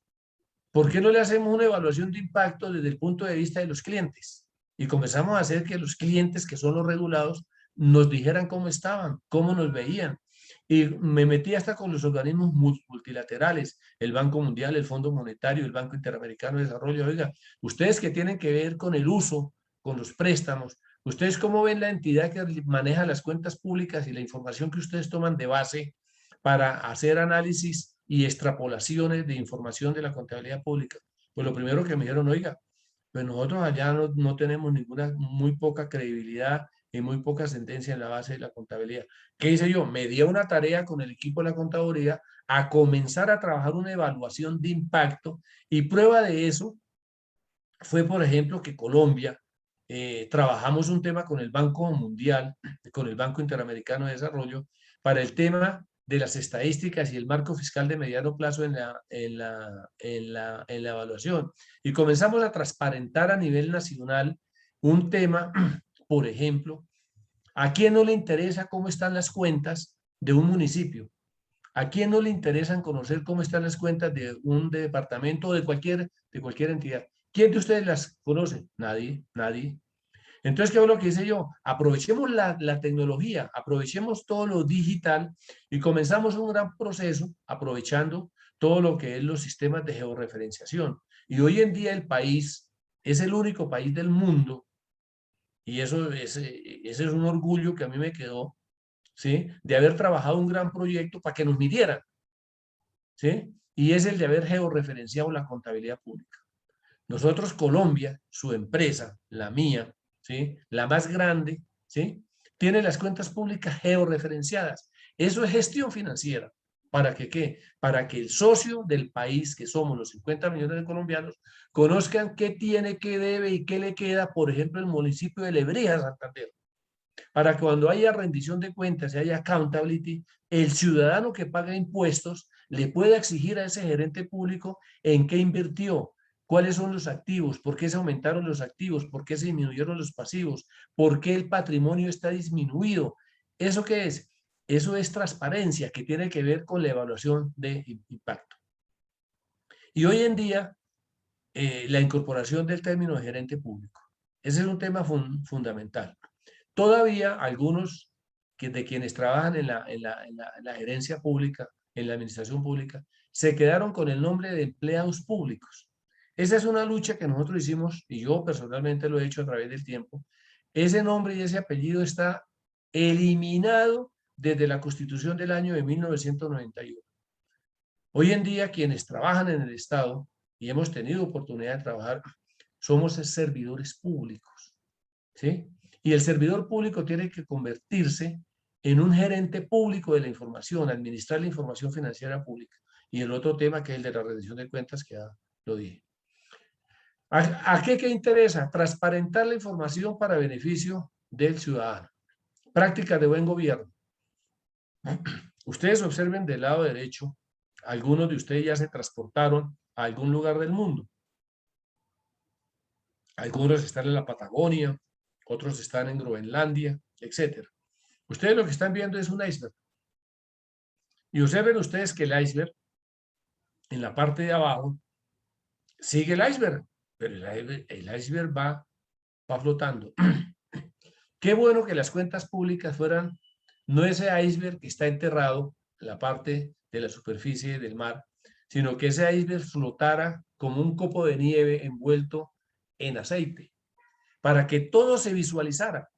¿por qué no le hacemos una evaluación de impacto desde el punto de vista de los clientes? Y comenzamos a hacer que los clientes, que son los regulados, nos dijeran cómo estaban, cómo nos veían. Y me metí hasta con los organismos multilaterales, el Banco Mundial, el Fondo Monetario, el Banco Interamericano de Desarrollo. Oiga, ustedes que tienen que ver con el uso, con los préstamos, ¿ustedes cómo ven la entidad que maneja las cuentas públicas y la información que ustedes toman de base para hacer análisis y extrapolaciones de información de la contabilidad pública? Pues lo primero que me dijeron, oiga, pues nosotros allá no tenemos muy poca credibilidad y muy poca sentencia en la base de la contabilidad. ¿Qué hice yo? Me di una tarea con el equipo de la contaduría a comenzar a trabajar una evaluación de impacto, y prueba de eso fue, por ejemplo, que Colombia, trabajamos un tema con el Banco Mundial, con el Banco Interamericano de Desarrollo, para el tema de las estadísticas y el marco fiscal de mediano plazo en la evaluación. Y comenzamos a transparentar a nivel nacional un tema, por ejemplo, ¿a quién no le interesa cómo están las cuentas de un municipio? ¿A quién no le interesan conocer cómo están las cuentas de un departamento o de cualquier entidad? ¿Quién de ustedes las conoce? Nadie, nadie. Entonces, ¿qué es lo que hice yo? Aprovechemos la tecnología, aprovechemos todo lo digital y comenzamos un gran proceso aprovechando todo lo que es los sistemas de georreferenciación. Y hoy en día el país es el único país del mundo, y ese es un orgullo que a mí me quedó, ¿sí? De haber trabajado un gran proyecto para que nos midieran, ¿sí? Y es el de haber georreferenciado la contabilidad pública. Nosotros, Colombia, su empresa, la mía, ¿sí? La más grande, ¿sí? Tiene las cuentas públicas georreferenciadas. Eso es gestión financiera. ¿Para que qué? Para que el socio del país, que somos los 50 millones de colombianos, conozcan qué tiene, qué debe y qué le queda, por ejemplo, el municipio de Lebrija, Santander. Para que cuando haya rendición de cuentas y haya accountability, el ciudadano que paga impuestos le pueda exigir a ese gerente público en qué invirtió, cuáles son los activos, por qué se aumentaron los activos, por qué se disminuyeron los pasivos, por qué el patrimonio está disminuido. ¿Eso qué es? Eso es transparencia que tiene que ver con la evaluación de impacto. Y hoy en día, la incorporación del término de gerente público. Ese es un tema fundamental. Todavía algunos de quienes trabajan en la gerencia pública, en la administración pública, se quedaron con el nombre de empleados públicos. Esa es una lucha que nosotros hicimos, y yo personalmente lo he hecho a través del tiempo. Ese nombre y ese apellido está eliminado desde la Constitución del año de 1991. Hoy en día quienes trabajan en el Estado, y hemos tenido oportunidad de trabajar, somos servidores públicos, ¿sí? Y el servidor público tiene que convertirse en un gerente público de la información, administrar la información financiera pública. Y el otro tema que es el de la rendición de cuentas, que ya lo dije. ¿A qué interesa? Transparentar la información para beneficio del ciudadano. Prácticas de buen gobierno. Ustedes observen del lado derecho, algunos de ustedes ya se transportaron a algún lugar del mundo. Algunos están en la Patagonia, otros están en Groenlandia, etc. Ustedes lo que están viendo es un iceberg. Y observen ustedes que el iceberg, en la parte de abajo, sigue el iceberg, pero el iceberg va flotando. Qué bueno que las cuentas públicas fueran, no ese iceberg que está enterrado en la parte de la superficie del mar, sino que ese iceberg flotara como un copo de nieve envuelto en aceite, para que todo se visualizara.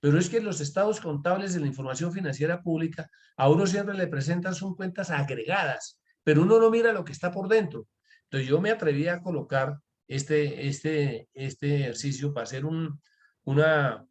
Pero es que los estados contables de la información financiera pública a uno siempre le presentan son cuentas agregadas, pero uno no mira lo que está por dentro. Entonces yo me atreví a colocar este ejercicio para hacer una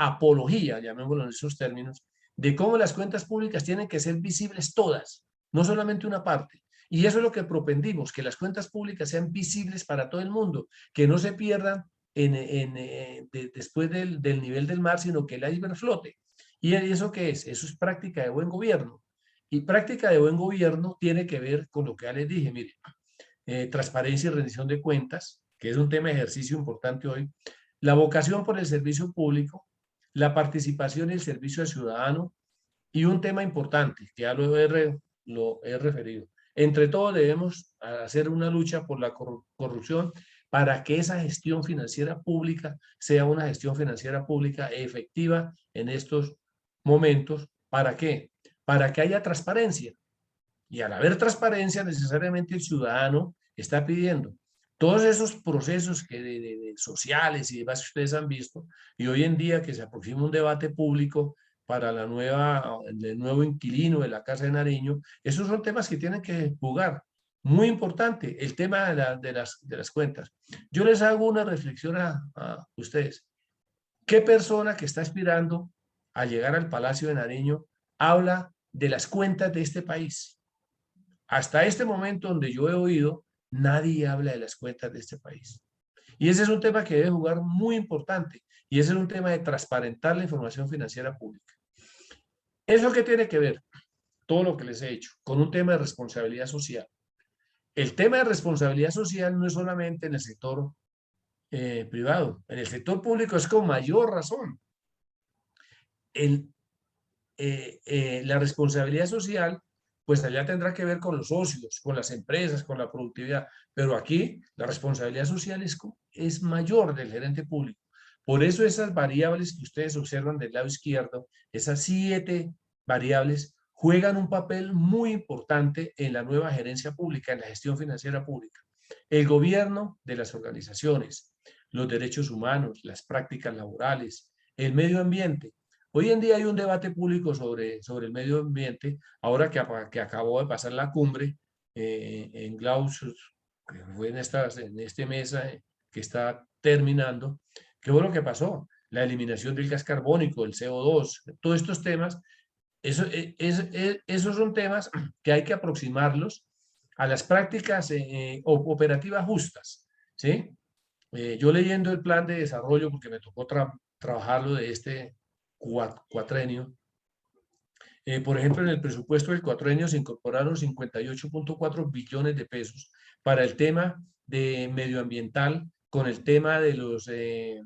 apología, llamémoslo en esos términos, de cómo las cuentas públicas tienen que ser visibles todas, no solamente una parte. Y eso es lo que propendimos, que las cuentas públicas sean visibles para todo el mundo, que no se pierdan después del nivel del mar, sino que el iceberg flote. ¿Y eso qué es? Eso es práctica de buen gobierno. Y práctica de buen gobierno tiene que ver con lo que ya les dije, mire, transparencia y rendición de cuentas, que es un tema de ejercicio importante hoy, la vocación por el servicio público, la participación y el servicio al ciudadano, y un tema importante, que ya lo he referido. Entre todos debemos hacer una lucha por la corrupción para que esa gestión financiera pública sea una gestión financiera pública efectiva en estos momentos. ¿Para qué? Para que haya transparencia. Y al haber transparencia, necesariamente el ciudadano está pidiendo todos esos procesos sociales y demás que ustedes han visto, y hoy en día que se aproxima un debate público para el nuevo inquilino de la Casa de Nariño, esos son temas que tienen que jugar. Muy importante, el tema de las cuentas. Yo les hago una reflexión a ustedes. ¿Qué persona que está aspirando a llegar al Palacio de Nariño habla de las cuentas de este país? Hasta este momento donde yo he oído, nadie habla de las cuentas de este país. Y ese es un tema que debe jugar muy importante. Y ese es un tema de transparentar la información financiera pública. ¿Eso qué tiene que ver? todo lo que les he hecho, con un tema de responsabilidad social. El tema de responsabilidad social no es solamente en el sector privado, en el sector público es con mayor razón. La responsabilidad social, pues allá tendrá que ver con los socios, con las empresas, con la productividad, pero aquí la responsabilidad social es mayor del gerente público. Por eso esas variables que ustedes observan del lado izquierdo, esas 7 variables, juegan un papel muy importante en la nueva gerencia pública, en la gestión financiera pública. El gobierno de las organizaciones, los derechos humanos, las prácticas laborales, el medio ambiente. Hoy en día hay un debate público sobre el medio ambiente, ahora que acabó de pasar la cumbre en Glasgow, que fue en este mes que está terminando. ¿Qué fue lo que pasó? La eliminación del gas carbónico, el CO2, todos estos temas, esos son temas que hay que aproximarlos a las prácticas operativas justas, ¿sí? Yo leyendo el plan de desarrollo, porque me tocó trabajarlo de este cuatrenio, por ejemplo, en el presupuesto del cuatrenio se incorporaron 58.4 billones de pesos para el tema de medioambiental, con el tema de los que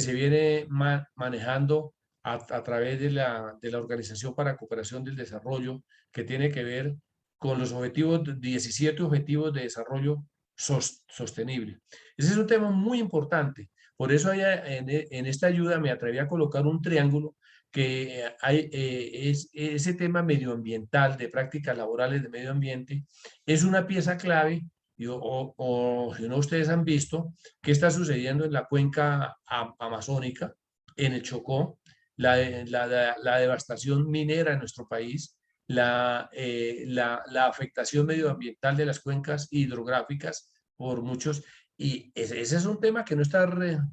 se viene manejando a través de la Organización para la Cooperación del Desarrollo, que tiene que ver con los 17 objetivos de desarrollo sostenible. Ese es un tema muy importante. Por eso en esta ayuda me atreví a colocar un triángulo que es ese tema medioambiental, de prácticas laborales de medio ambiente, es una pieza clave, o si no ustedes han visto, qué está sucediendo en la cuenca amazónica, en el Chocó, la devastación minera en nuestro país, la afectación medioambiental de las cuencas hidrográficas por muchos, y ese es un tema que no está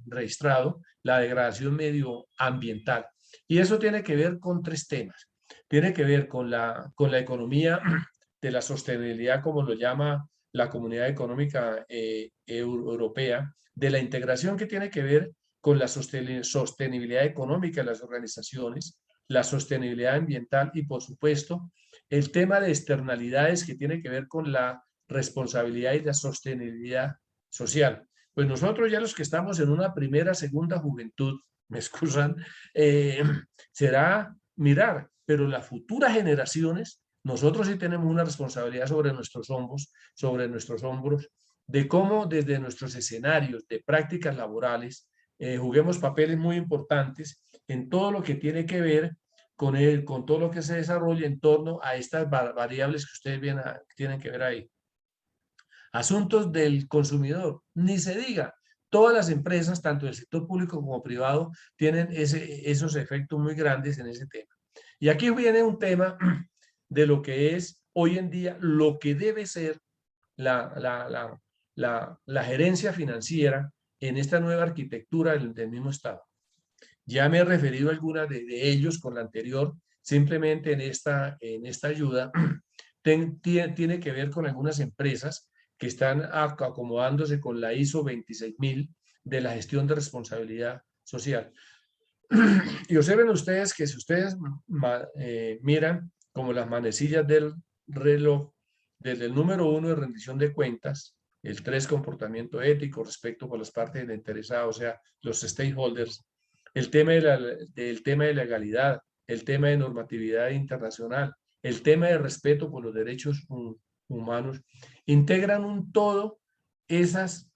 registrado, la degradación medioambiental. Y eso tiene que ver con 3 temas. Tiene que ver con la economía de la sostenibilidad, como lo llama la Comunidad Económica Europea, de la integración que tiene que ver con la sostenibilidad económica de las organizaciones, la sostenibilidad ambiental y, por supuesto, el tema de externalidades que tiene que ver con la responsabilidad y la sostenibilidad social. Pues nosotros ya los que estamos en una primera, segunda juventud, me excusan, será mirar, pero las futuras generaciones, nosotros sí tenemos una responsabilidad sobre nuestros hombros, de cómo desde nuestros escenarios de prácticas laborales juguemos papeles muy importantes en todo lo que tiene que ver con todo lo que se desarrolla en torno a estas variables que ustedes tienen que ver ahí. Asuntos del consumidor, ni se diga. Todas las empresas, tanto del sector público como privado, tienen esos efectos muy grandes en ese tema. Y aquí viene un tema de lo que es hoy en día, lo que debe ser la gerencia financiera en esta nueva arquitectura del mismo Estado. Ya me he referido a algunas de ellos con la anterior, simplemente en esta ayuda tiene que ver con algunas empresas que están acomodándose con la ISO 26000 de la gestión de responsabilidad social. Y observen ustedes que si ustedes miran como las manecillas del reloj, desde el número 1 de rendición de cuentas, el 3 comportamiento ético, respecto por las partes interesadas, o sea, los stakeholders, el tema de legalidad, el tema de normatividad internacional, el tema de respeto por los derechos humanos, integran un todo esas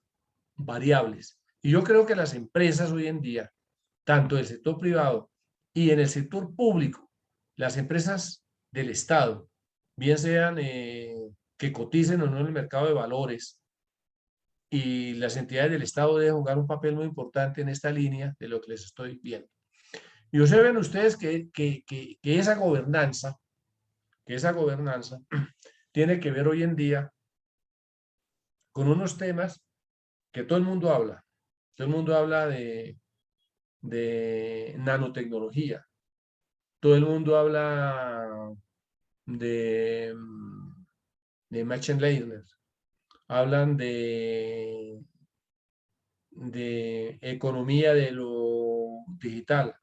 variables. Y yo creo que las empresas hoy en día, tanto del sector privado y en el sector público, las empresas del Estado, bien sean que coticen o no en el mercado de valores, y las entidades del Estado deben jugar un papel muy importante en esta línea de lo que les estoy viendo. Y observen ustedes que esa gobernanza tiene que ver hoy en día con unos temas que todo el mundo habla. Todo el mundo habla de nanotecnología. Todo el mundo habla de machine learning. Hablan de economía de lo digital.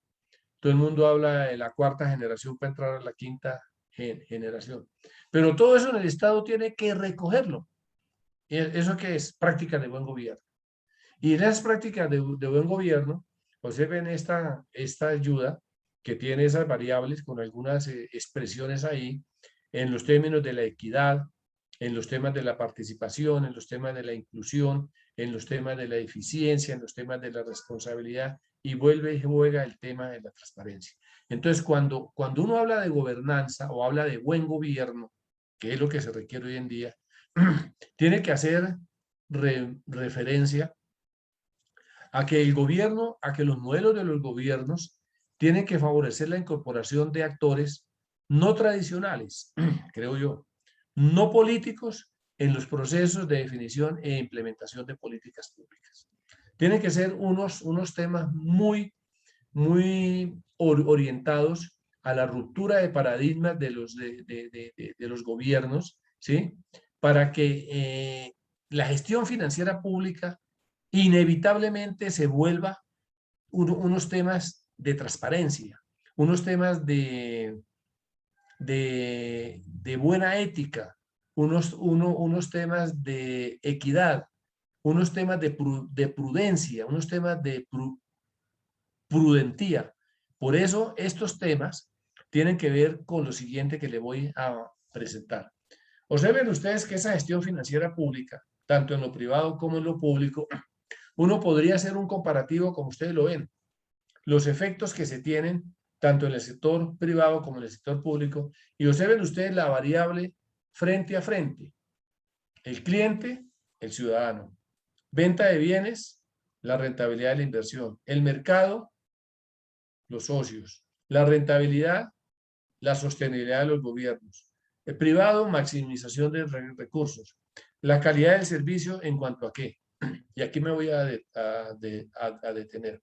todo el mundo habla de la cuarta generación para entrar a la quinta generación. Pero todo eso en el Estado tiene que recogerlo. ¿Eso qué es? Práctica de buen gobierno. Y en esas prácticas de buen gobierno, observen esta ayuda que tiene esas variables con algunas expresiones ahí en los términos de la equidad, en los temas de la participación, en los temas de la inclusión, en los temas de la eficiencia, en los temas de la responsabilidad, y vuelve y juega el tema de la transparencia. Entonces, cuando uno habla de gobernanza o habla de buen gobierno, que es lo que se requiere hoy en día, tiene que hacer referencia a que el gobierno, a que los modelos de los gobiernos tienen que favorecer la incorporación de actores no tradicionales, creo yo, no políticos en los procesos de definición e implementación de políticas públicas. Tienen que ser unos temas muy orientados a la ruptura de paradigmas de los gobiernos, ¿sí? Para que la gestión financiera pública inevitablemente se vuelva unos temas de transparencia, unos temas de buena ética, unos temas de equidad, unos temas de prudencia, unos temas de prudentía. Por eso estos temas tienen que ver con lo siguiente que le voy a presentar. Observen ustedes que esa gestión financiera pública, tanto en lo privado como en lo público, uno podría hacer un comparativo como ustedes lo ven. Los efectos que se tienen tanto en el sector privado como en el sector público, y observen ustedes la variable frente a frente. El cliente, el ciudadano. Venta de bienes, la rentabilidad de la inversión. El mercado, los socios. La rentabilidad, la sostenibilidad de los gobiernos. El privado, maximización de recursos. La calidad del servicio en cuanto a qué. Y aquí me voy a detener.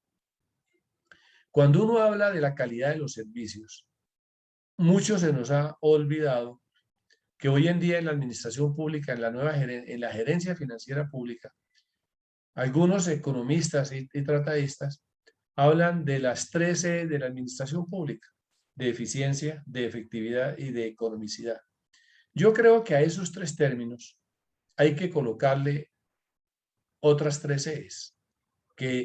Cuando uno habla de la calidad de los servicios, mucho se nos ha olvidado que hoy en día en la administración pública, en la gerencia financiera pública, algunos economistas y tratadistas hablan de las 13 de la administración pública, de eficiencia, de efectividad y de economicidad. Yo creo que a esos tres términos hay que colocarle otras 3 E's,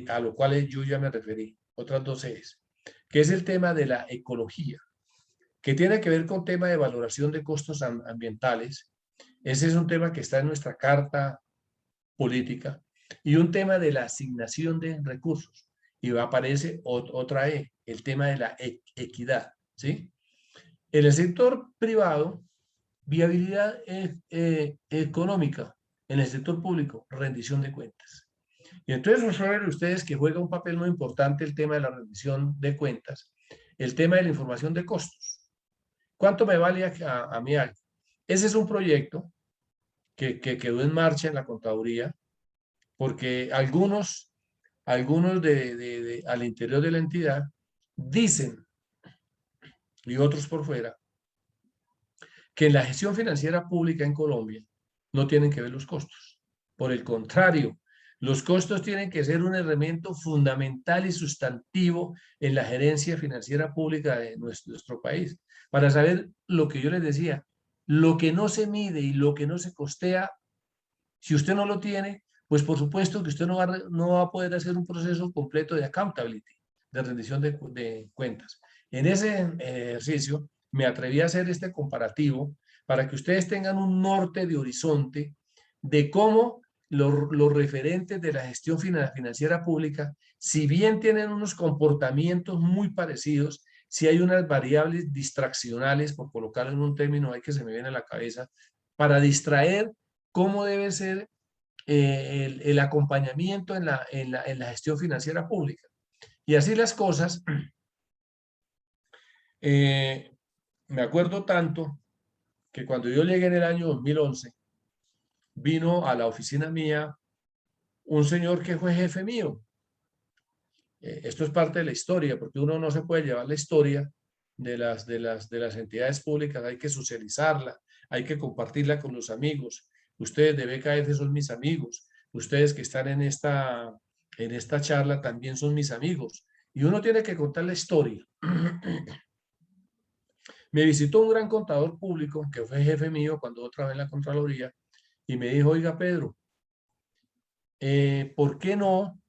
a lo cual yo ya me referí, otras 2 E's, que es el tema de la ecología, que tiene que ver con tema de valoración de costos ambientales. Ese es un tema que está en nuestra carta política, y un tema de la asignación de recursos. Y aparece otra E, el tema de la equidad, ¿sí? En el sector privado, viabilidad económica. En el sector público, rendición de cuentas. Y entonces saben ustedes que juega un papel muy importante el tema de la rendición de cuentas, el tema de la información de costos. ¿Cuánto me vale a mí algo? Ese es un proyecto que quedó en marcha en la contaduría, porque algunos al interior de la entidad dicen, y otros por fuera, que en la gestión financiera pública en Colombia no tienen que ver los costos. Por el contrario, los costos tienen que ser un elemento fundamental y sustantivo en la gerencia financiera pública de nuestro país. Para saber lo que yo les decía, lo que no se mide y lo que no se costea, si usted no lo tiene, pues por supuesto que usted no va a poder hacer un proceso completo de accountability, de rendición de cuentas. En ese ejercicio me atreví a hacer este comparativo para que ustedes tengan un norte de horizonte de cómo los referentes de la gestión financiera pública, si bien tienen unos comportamientos muy parecidos, si hay unas variables distraccionales, por colocarlo en un término ahí que se me viene a la cabeza, para distraer cómo debe ser el acompañamiento en la gestión financiera pública. Y así las cosas, me acuerdo tanto que cuando yo llegué en el año 2011, vino a la oficina mía un señor que fue jefe mío. Esto es parte de la historia, porque uno no se puede llevar la historia de las entidades públicas, hay que socializarla, hay que compartirla con los amigos. Ustedes de BKF son mis amigos, ustedes que están en esta charla también son mis amigos, y uno tiene que contar la historia. Me visitó un gran contador público que fue jefe mío cuando otra vez en la Contraloría y me dijo, oiga Pedro, ¿por qué no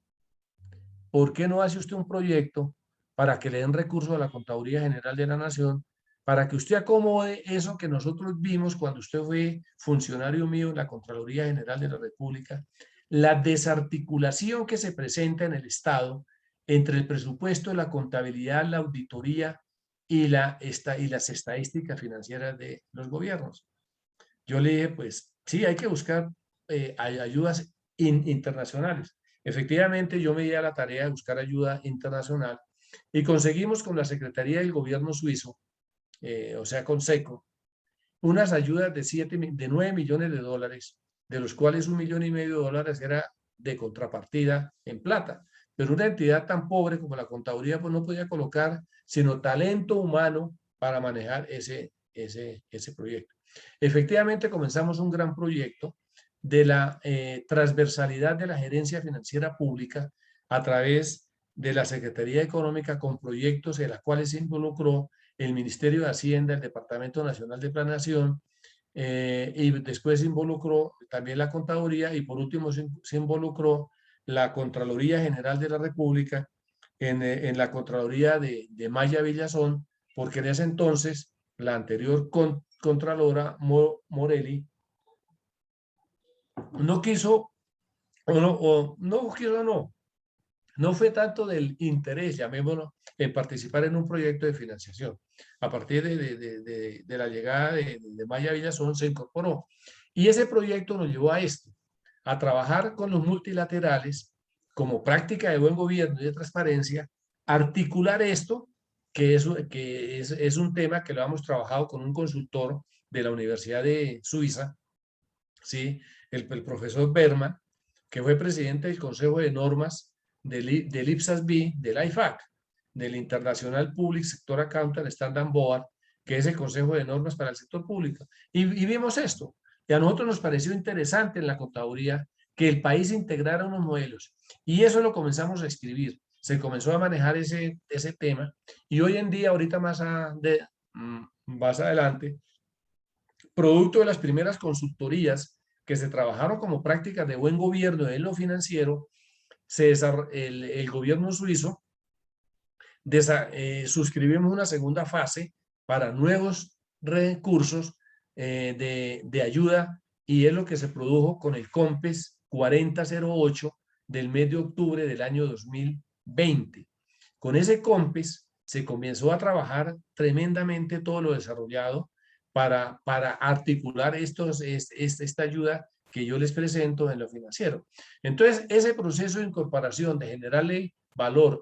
hace usted un proyecto para que le den recursos a la Contaduría General de la Nación, para que usted acomode eso que nosotros vimos cuando usted fue funcionario mío en la Contraloría General de la República, la desarticulación que se presenta en el Estado entre el presupuesto, la contabilidad, la auditoría y las estadísticas financieras de los gobiernos? Yo le dije, pues sí, hay que buscar ayudas internacionales. Efectivamente, yo me di a la tarea de buscar ayuda internacional y conseguimos con la Secretaría del Gobierno Suizo, o sea, con SECO, unas ayudas de 9 millones de dólares, de los cuales $1,500,000 era de contrapartida en plata. Pero una entidad tan pobre como la contaduría pues no podía colocar sino talento humano para manejar ese proyecto. Efectivamente, comenzamos un gran proyecto de la transversalidad de la gerencia financiera pública a través de la Secretaría Económica, con proyectos en los cuales se involucró el Ministerio de Hacienda, el Departamento Nacional de Planeación, y después se involucró también la Contaduría, y por último se involucró la Contraloría General de la República en la Contraloría de Maya Villazón, porque en ese entonces la anterior Contralora Morelli no quiso, no fue tanto del interés, llamémoslo, en participar en un proyecto de financiación. A partir de la llegada de Maya Villazón se incorporó. Y ese proyecto nos llevó a esto, a trabajar con los multilaterales como práctica de buen gobierno y de transparencia, articular esto, que es un tema que lo hemos trabajado con un consultor de la Universidad de Suiza, ¿sí? El profesor Berman, que fue presidente del Consejo de Normas del IPSAS-B, del IFAC, del International Public Sector Accountant Standard Board, que es el Consejo de Normas para el sector público. Y vimos esto. Y a nosotros nos pareció interesante en la contaduría que el país integrara unos modelos. Y eso lo comenzamos a escribir. Se comenzó a manejar ese tema. Y hoy en día, ahorita más adelante, producto de las primeras consultorías que se trabajaron como prácticas de buen gobierno en lo financiero, el gobierno suizo suscribimos una segunda fase para nuevos recursos de ayuda, y es lo que se produjo con el COMPES 4008 del mes de octubre del año 2020. Con ese COMPES se comenzó a trabajar tremendamente todo lo desarrollado para articular esta ayuda que yo les presento en lo financiero. Entonces, ese proceso de incorporación, de generarle valor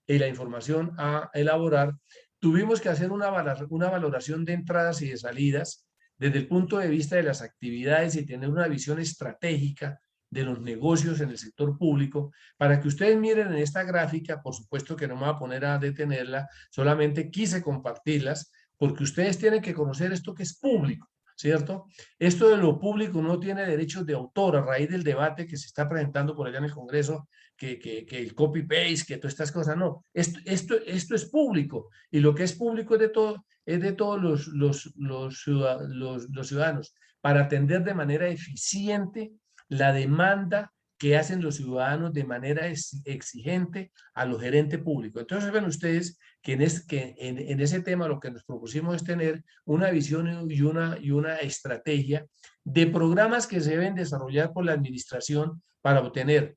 y la información a elaborar, tuvimos que hacer una valoración de entradas y de salidas desde el punto de vista de las actividades y tener una visión estratégica de los negocios en el sector público, para que ustedes miren en esta gráfica. Por supuesto que no me voy a poner a detenerla, solamente quise compartirlas, porque ustedes tienen que conocer esto que es público, ¿cierto? Esto de lo público no tiene derechos de autor a raíz del debate que se está presentando por allá en el Congreso, que el copy-paste, que todas estas cosas. No, esto es público, y lo que es público es de todos los ciudadanos, para atender de manera eficiente la demanda que hacen los ciudadanos de manera exigente a los gerentes públicos. Entonces ven ustedes que en ese tema lo que nos propusimos es tener una visión y una estrategia de programas que se deben desarrollar por la administración para obtener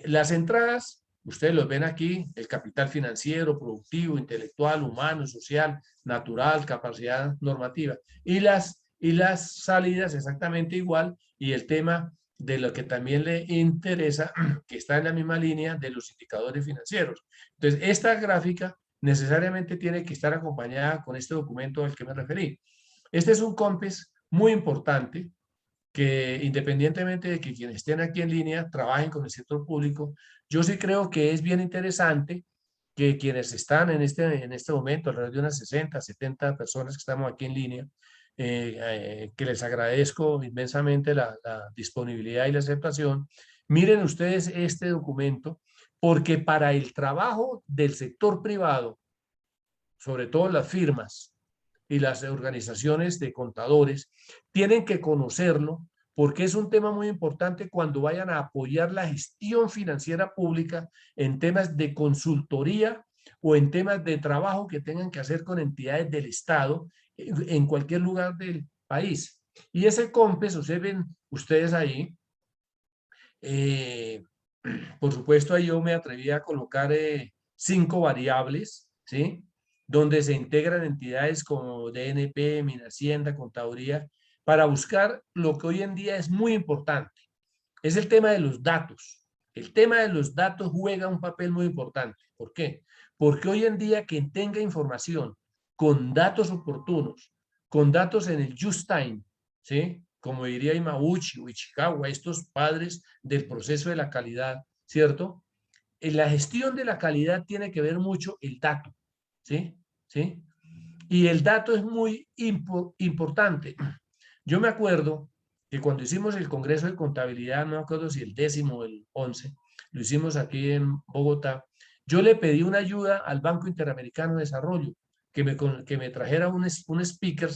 las entradas. Ustedes los ven aquí: el capital financiero, productivo, intelectual, humano, social, natural, capacidad normativa, y las salidas exactamente igual, y el tema de lo que también le interesa, que está en la misma línea de los indicadores financieros. Entonces, esta gráfica necesariamente tiene que estar acompañada con este documento al que me referí. Este es un COMPES muy importante, que independientemente de que quienes estén aquí en línea trabajen con el sector público, yo sí creo que es bien interesante que quienes están en este momento, alrededor de unas 60, 70 personas que estamos aquí en línea, que les agradezco inmensamente la disponibilidad y la aceptación, miren ustedes este documento, porque para el trabajo del sector privado, sobre todo las firmas y las organizaciones de contadores, tienen que conocerlo porque es un tema muy importante cuando vayan a apoyar la gestión financiera pública en temas de consultoría o en temas de trabajo que tengan que hacer con entidades del Estado en cualquier lugar del país. Y ese COMPES, observen ustedes ahí, por supuesto, ahí yo me atreví a colocar 5 variables, ¿sí? Donde se integran entidades como DNP, Minhacienda, Contaduría, para buscar lo que hoy en día es muy importante. Es el tema de los datos. El tema de los datos juega un papel muy importante. ¿Por qué? Porque hoy en día quien tenga información con datos oportunos, con datos en el just time, ¿sí? Como diría Imauchi o Ichikawa, estos padres del proceso de la calidad, ¿cierto? En la gestión de la calidad tiene que ver mucho el dato, ¿sí? ¿Sí? Y el dato es muy importante. Yo me acuerdo que cuando hicimos el Congreso de Contabilidad, no me acuerdo si el 10º o el 11, lo hicimos aquí en Bogotá, yo le pedí una ayuda al Banco Interamericano de Desarrollo, que me trajera un speaker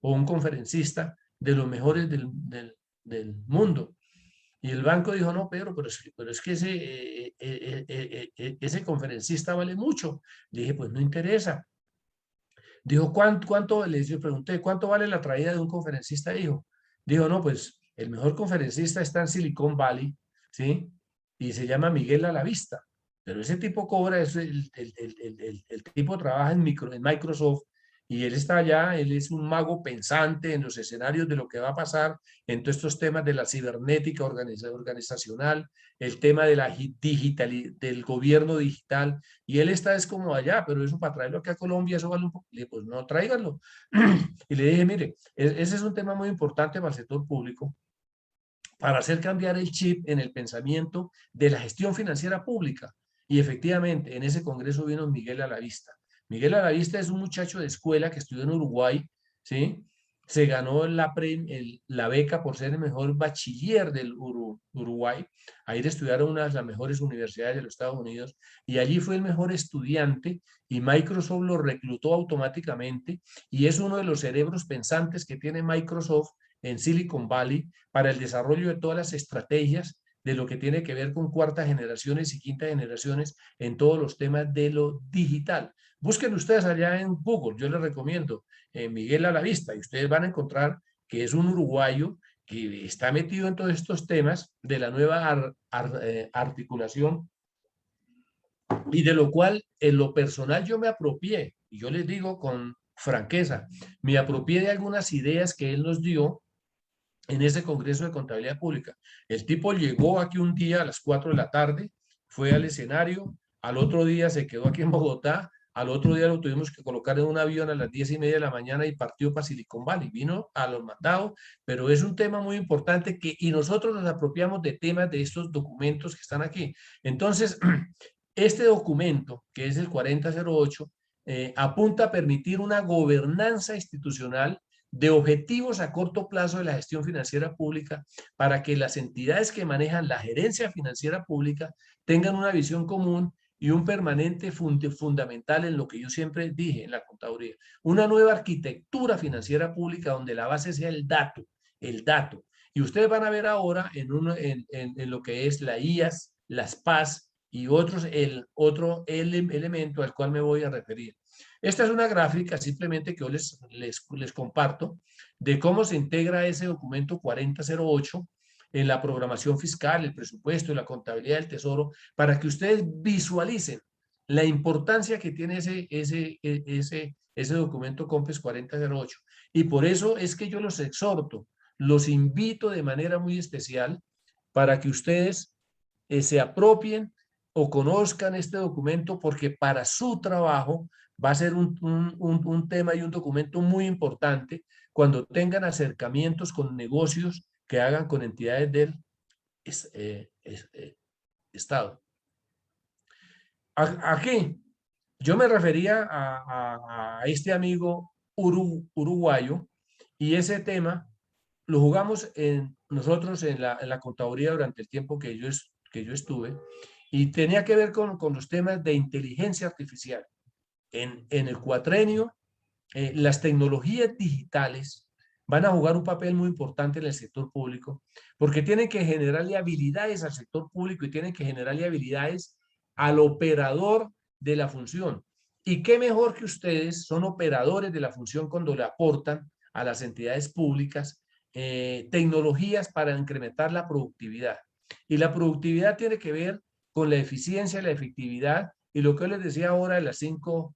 o un conferencista de los mejores del mundo. Y el banco dijo, no, Pedro, pero es que ese conferencista vale mucho. Le dije, pues no interesa. Dijo, ¿cuánto? Yo pregunté, ¿cuánto vale la traída de un conferencista? Dijo, no, pues el mejor conferencista está en Silicon Valley, ¿sí? Y se llama Miguel Alavista. Pero ese tipo cobra, el tipo trabaja en Microsoft y él está allá, él es un mago pensante en los escenarios de lo que va a pasar en todos estos temas de la cibernética organizacional, el tema de del gobierno digital, y él está es como allá, pero eso para traerlo aquí a Colombia, eso vale un poco. Le dije, pues no, tráiganlo. Y le dije, mire, ese es un tema muy importante para el sector público, para hacer cambiar el chip en el pensamiento de la gestión financiera pública. Y efectivamente, en ese congreso vino Miguel Alavista. Miguel Alavista es un muchacho de escuela que estudió en Uruguay, ¿sí? Se ganó la beca por ser el mejor bachiller del Uruguay, a ir a estudiar a una de las mejores universidades de los Estados Unidos, y allí fue el mejor estudiante y Microsoft lo reclutó automáticamente y es uno de los cerebros pensantes que tiene Microsoft en Silicon Valley para el desarrollo de todas las estrategias de lo que tiene que ver con cuartas generaciones y quintas generaciones en todos los temas de lo digital. Busquen ustedes allá en Google, yo les recomiendo Miguel Alavista y ustedes van a encontrar que es un uruguayo que está metido en todos estos temas de la nueva articulación y de lo cual en lo personal yo me apropié, y yo les digo con franqueza, me apropié de algunas ideas que él nos dio en ese Congreso de Contabilidad Pública. El tipo llegó aquí un día a las 4 de la tarde, fue al escenario, al otro día se quedó aquí en Bogotá, al otro día lo tuvimos que colocar en un avión a las 10:30 de la mañana y partió para Silicon Valley. Vino a los mandados, pero es un tema muy importante y nosotros nos apropiamos de temas de estos documentos que están aquí. Entonces, este documento, que es el 4008, apunta a permitir una gobernanza institucional de objetivos a corto plazo de la gestión financiera pública para que las entidades que manejan la gerencia financiera pública tengan una visión común y un permanente fundamental en lo que yo siempre dije en la contaduría. Una nueva arquitectura financiera pública donde la base sea el dato, el dato. Y ustedes van a ver ahora en lo que es la IAS, las PAS y otro elemento al cual me voy a referir. Esta es una gráfica simplemente que yo les comparto de cómo se integra ese documento 4008 en la programación fiscal, el presupuesto y la contabilidad del tesoro, para que ustedes visualicen la importancia que tiene ese documento COMPES 4008. Y por eso es que yo los exhorto, los invito de manera muy especial para que ustedes se apropien o conozcan este documento, porque para su trabajo va a ser un tema y un documento muy importante cuando tengan acercamientos con negocios que hagan con entidades del Estado. Aquí yo me refería a este amigo uruguayo, y ese tema lo jugamos nosotros en la contaduría durante el tiempo que yo estuve, y tenía que ver con los temas de inteligencia artificial. En el cuatrenio, las tecnologías digitales van a jugar un papel muy importante en el sector público, porque tienen que generarle habilidades al sector público y tienen que generarle habilidades al operador de la función. Y qué mejor que ustedes son operadores de la función cuando le aportan a las entidades públicas tecnologías para incrementar la productividad. Y la productividad tiene que ver con la eficiencia, la efectividad y lo que les decía ahora de las 5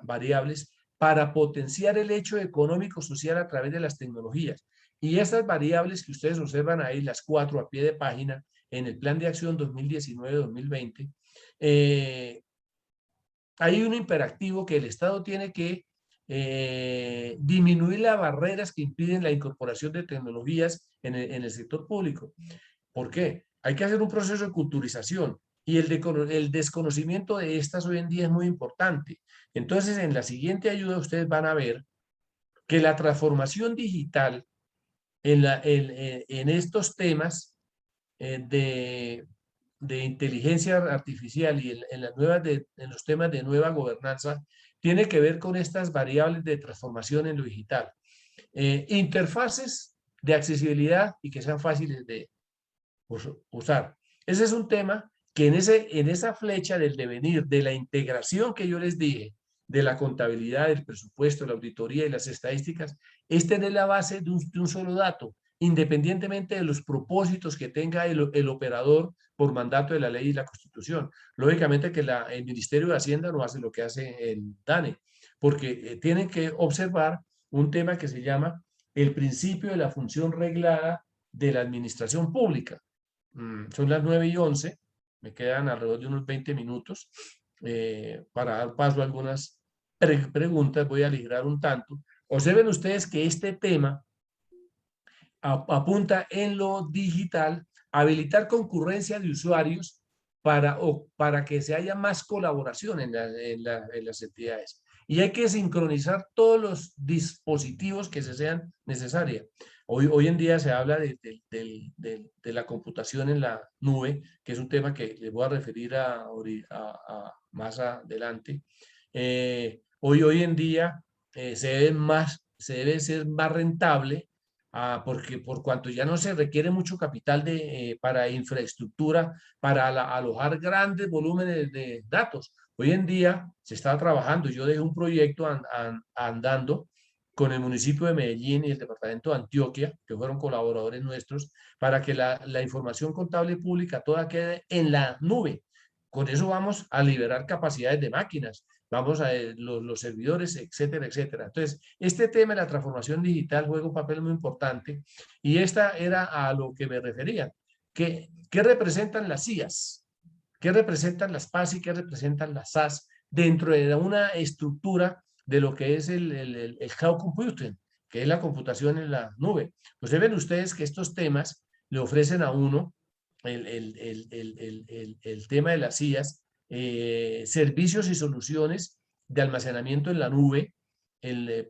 variables para potenciar el hecho económico-social a través de las tecnologías. Y estas variables que ustedes observan ahí, las 4 a pie de página, en el Plan de Acción 2019-2020, hay un imperativo que el Estado tiene que disminuir las barreras que impiden la incorporación de tecnologías en el sector público. ¿Por qué? Hay que hacer un proceso de culturización y el desconocimiento de estas hoy en día es muy importante. Entonces, en la siguiente ayuda ustedes van a ver que la transformación digital en estos temas de inteligencia artificial y en los temas de nueva gobernanza tiene que ver con estas variables de transformación en lo digital. Interfaces de accesibilidad y que sean fáciles de usar. Ese es un tema que en esa flecha del devenir, de la integración que yo les dije, de la contabilidad, del presupuesto, la auditoría y las estadísticas, es tener la base de un solo dato, independientemente de los propósitos que tenga el operador por mandato de la ley y la Constitución. Lógicamente que el Ministerio de Hacienda no hace lo que hace el DANE, porque tienen que observar un tema que se llama el principio de la función reglada de la administración pública. Son las 9:11, me quedan alrededor de unos 20 minutos para dar paso a algunas preguntas, voy a aligerar un tanto. Observen ustedes que este tema apunta en lo digital, habilitar concurrencia de usuarios para que se haya más colaboración en las entidades. Y hay que sincronizar todos los dispositivos que se sean necesarios. Hoy en día se habla de la computación en la nube, que es un tema que les voy a referir más adelante. Hoy en día se debe ser más rentable porque por cuanto ya no se requiere mucho capital para infraestructura, para alojar grandes volúmenes de datos. Hoy en día se está trabajando, yo dejé un proyecto andando con el municipio de Medellín y el departamento de Antioquia, que fueron colaboradores nuestros, para que la información contable pública toda quede en la nube. Con eso vamos a liberar capacidades de máquinas, vamos a los servidores, etcétera, etcétera. Entonces, este tema de la transformación digital juega un papel muy importante y esta era a lo que me refería. ¿Qué representan las CIAs? ¿Qué representan las PAS y qué representan las SAS dentro de una estructura de lo que es el cloud computing, que es la computación en la nube? Pues ven ustedes que estos temas le ofrecen a uno el tema de las CIAs, servicios y soluciones de almacenamiento en la nube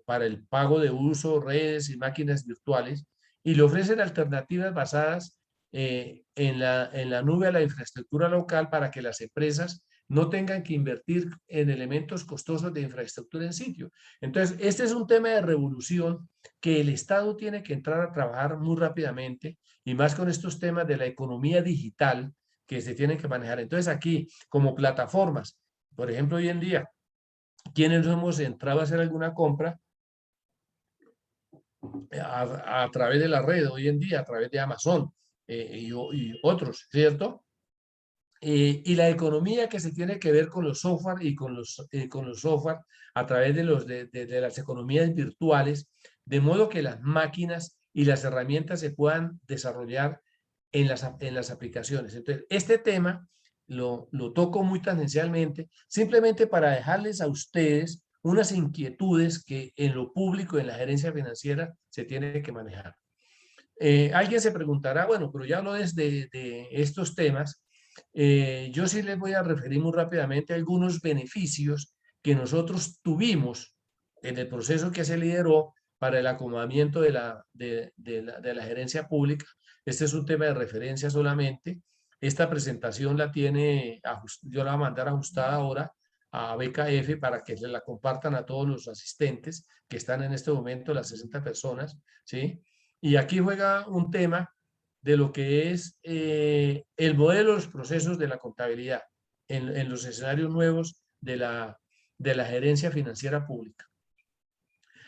para el pago de uso, redes y máquinas virtuales, y le ofrecen alternativas basadas en la nube a la infraestructura local para que las empresas no tengan que invertir en elementos costosos de infraestructura en sitio. Entonces, este es un tema de revolución que el Estado tiene que entrar a trabajar muy rápidamente y más con estos temas de la economía digital que se tienen que manejar. Entonces, aquí, como plataformas, por ejemplo, hoy en día, quienes hemos entrado a hacer alguna compra a través de la red hoy en día, a través de Amazon y otros, ¿cierto? Y la economía que se tiene que ver con los software y con los software a través de las economías virtuales, de modo que las máquinas y las herramientas se puedan desarrollar en las aplicaciones. Entonces, este tema lo toco muy tangencialmente, simplemente para dejarles a ustedes unas inquietudes que en lo público, en la gerencia financiera, se tiene que manejar. Alguien se preguntará, bueno, pero ya hablo de estos temas. Yo sí les voy a referir muy rápidamente a algunos beneficios que nosotros tuvimos en el proceso que se lideró para el acomodamiento de la gerencia pública. Este es un tema de referencia solamente. Esta presentación la tiene, yo la voy a mandar ajustada ahora a BKF para que se la compartan a todos los asistentes que están en este momento, las 60 personas, ¿sí? Y aquí juega un tema de lo que es el modelo de los procesos de la contabilidad en los escenarios nuevos de la gerencia financiera pública.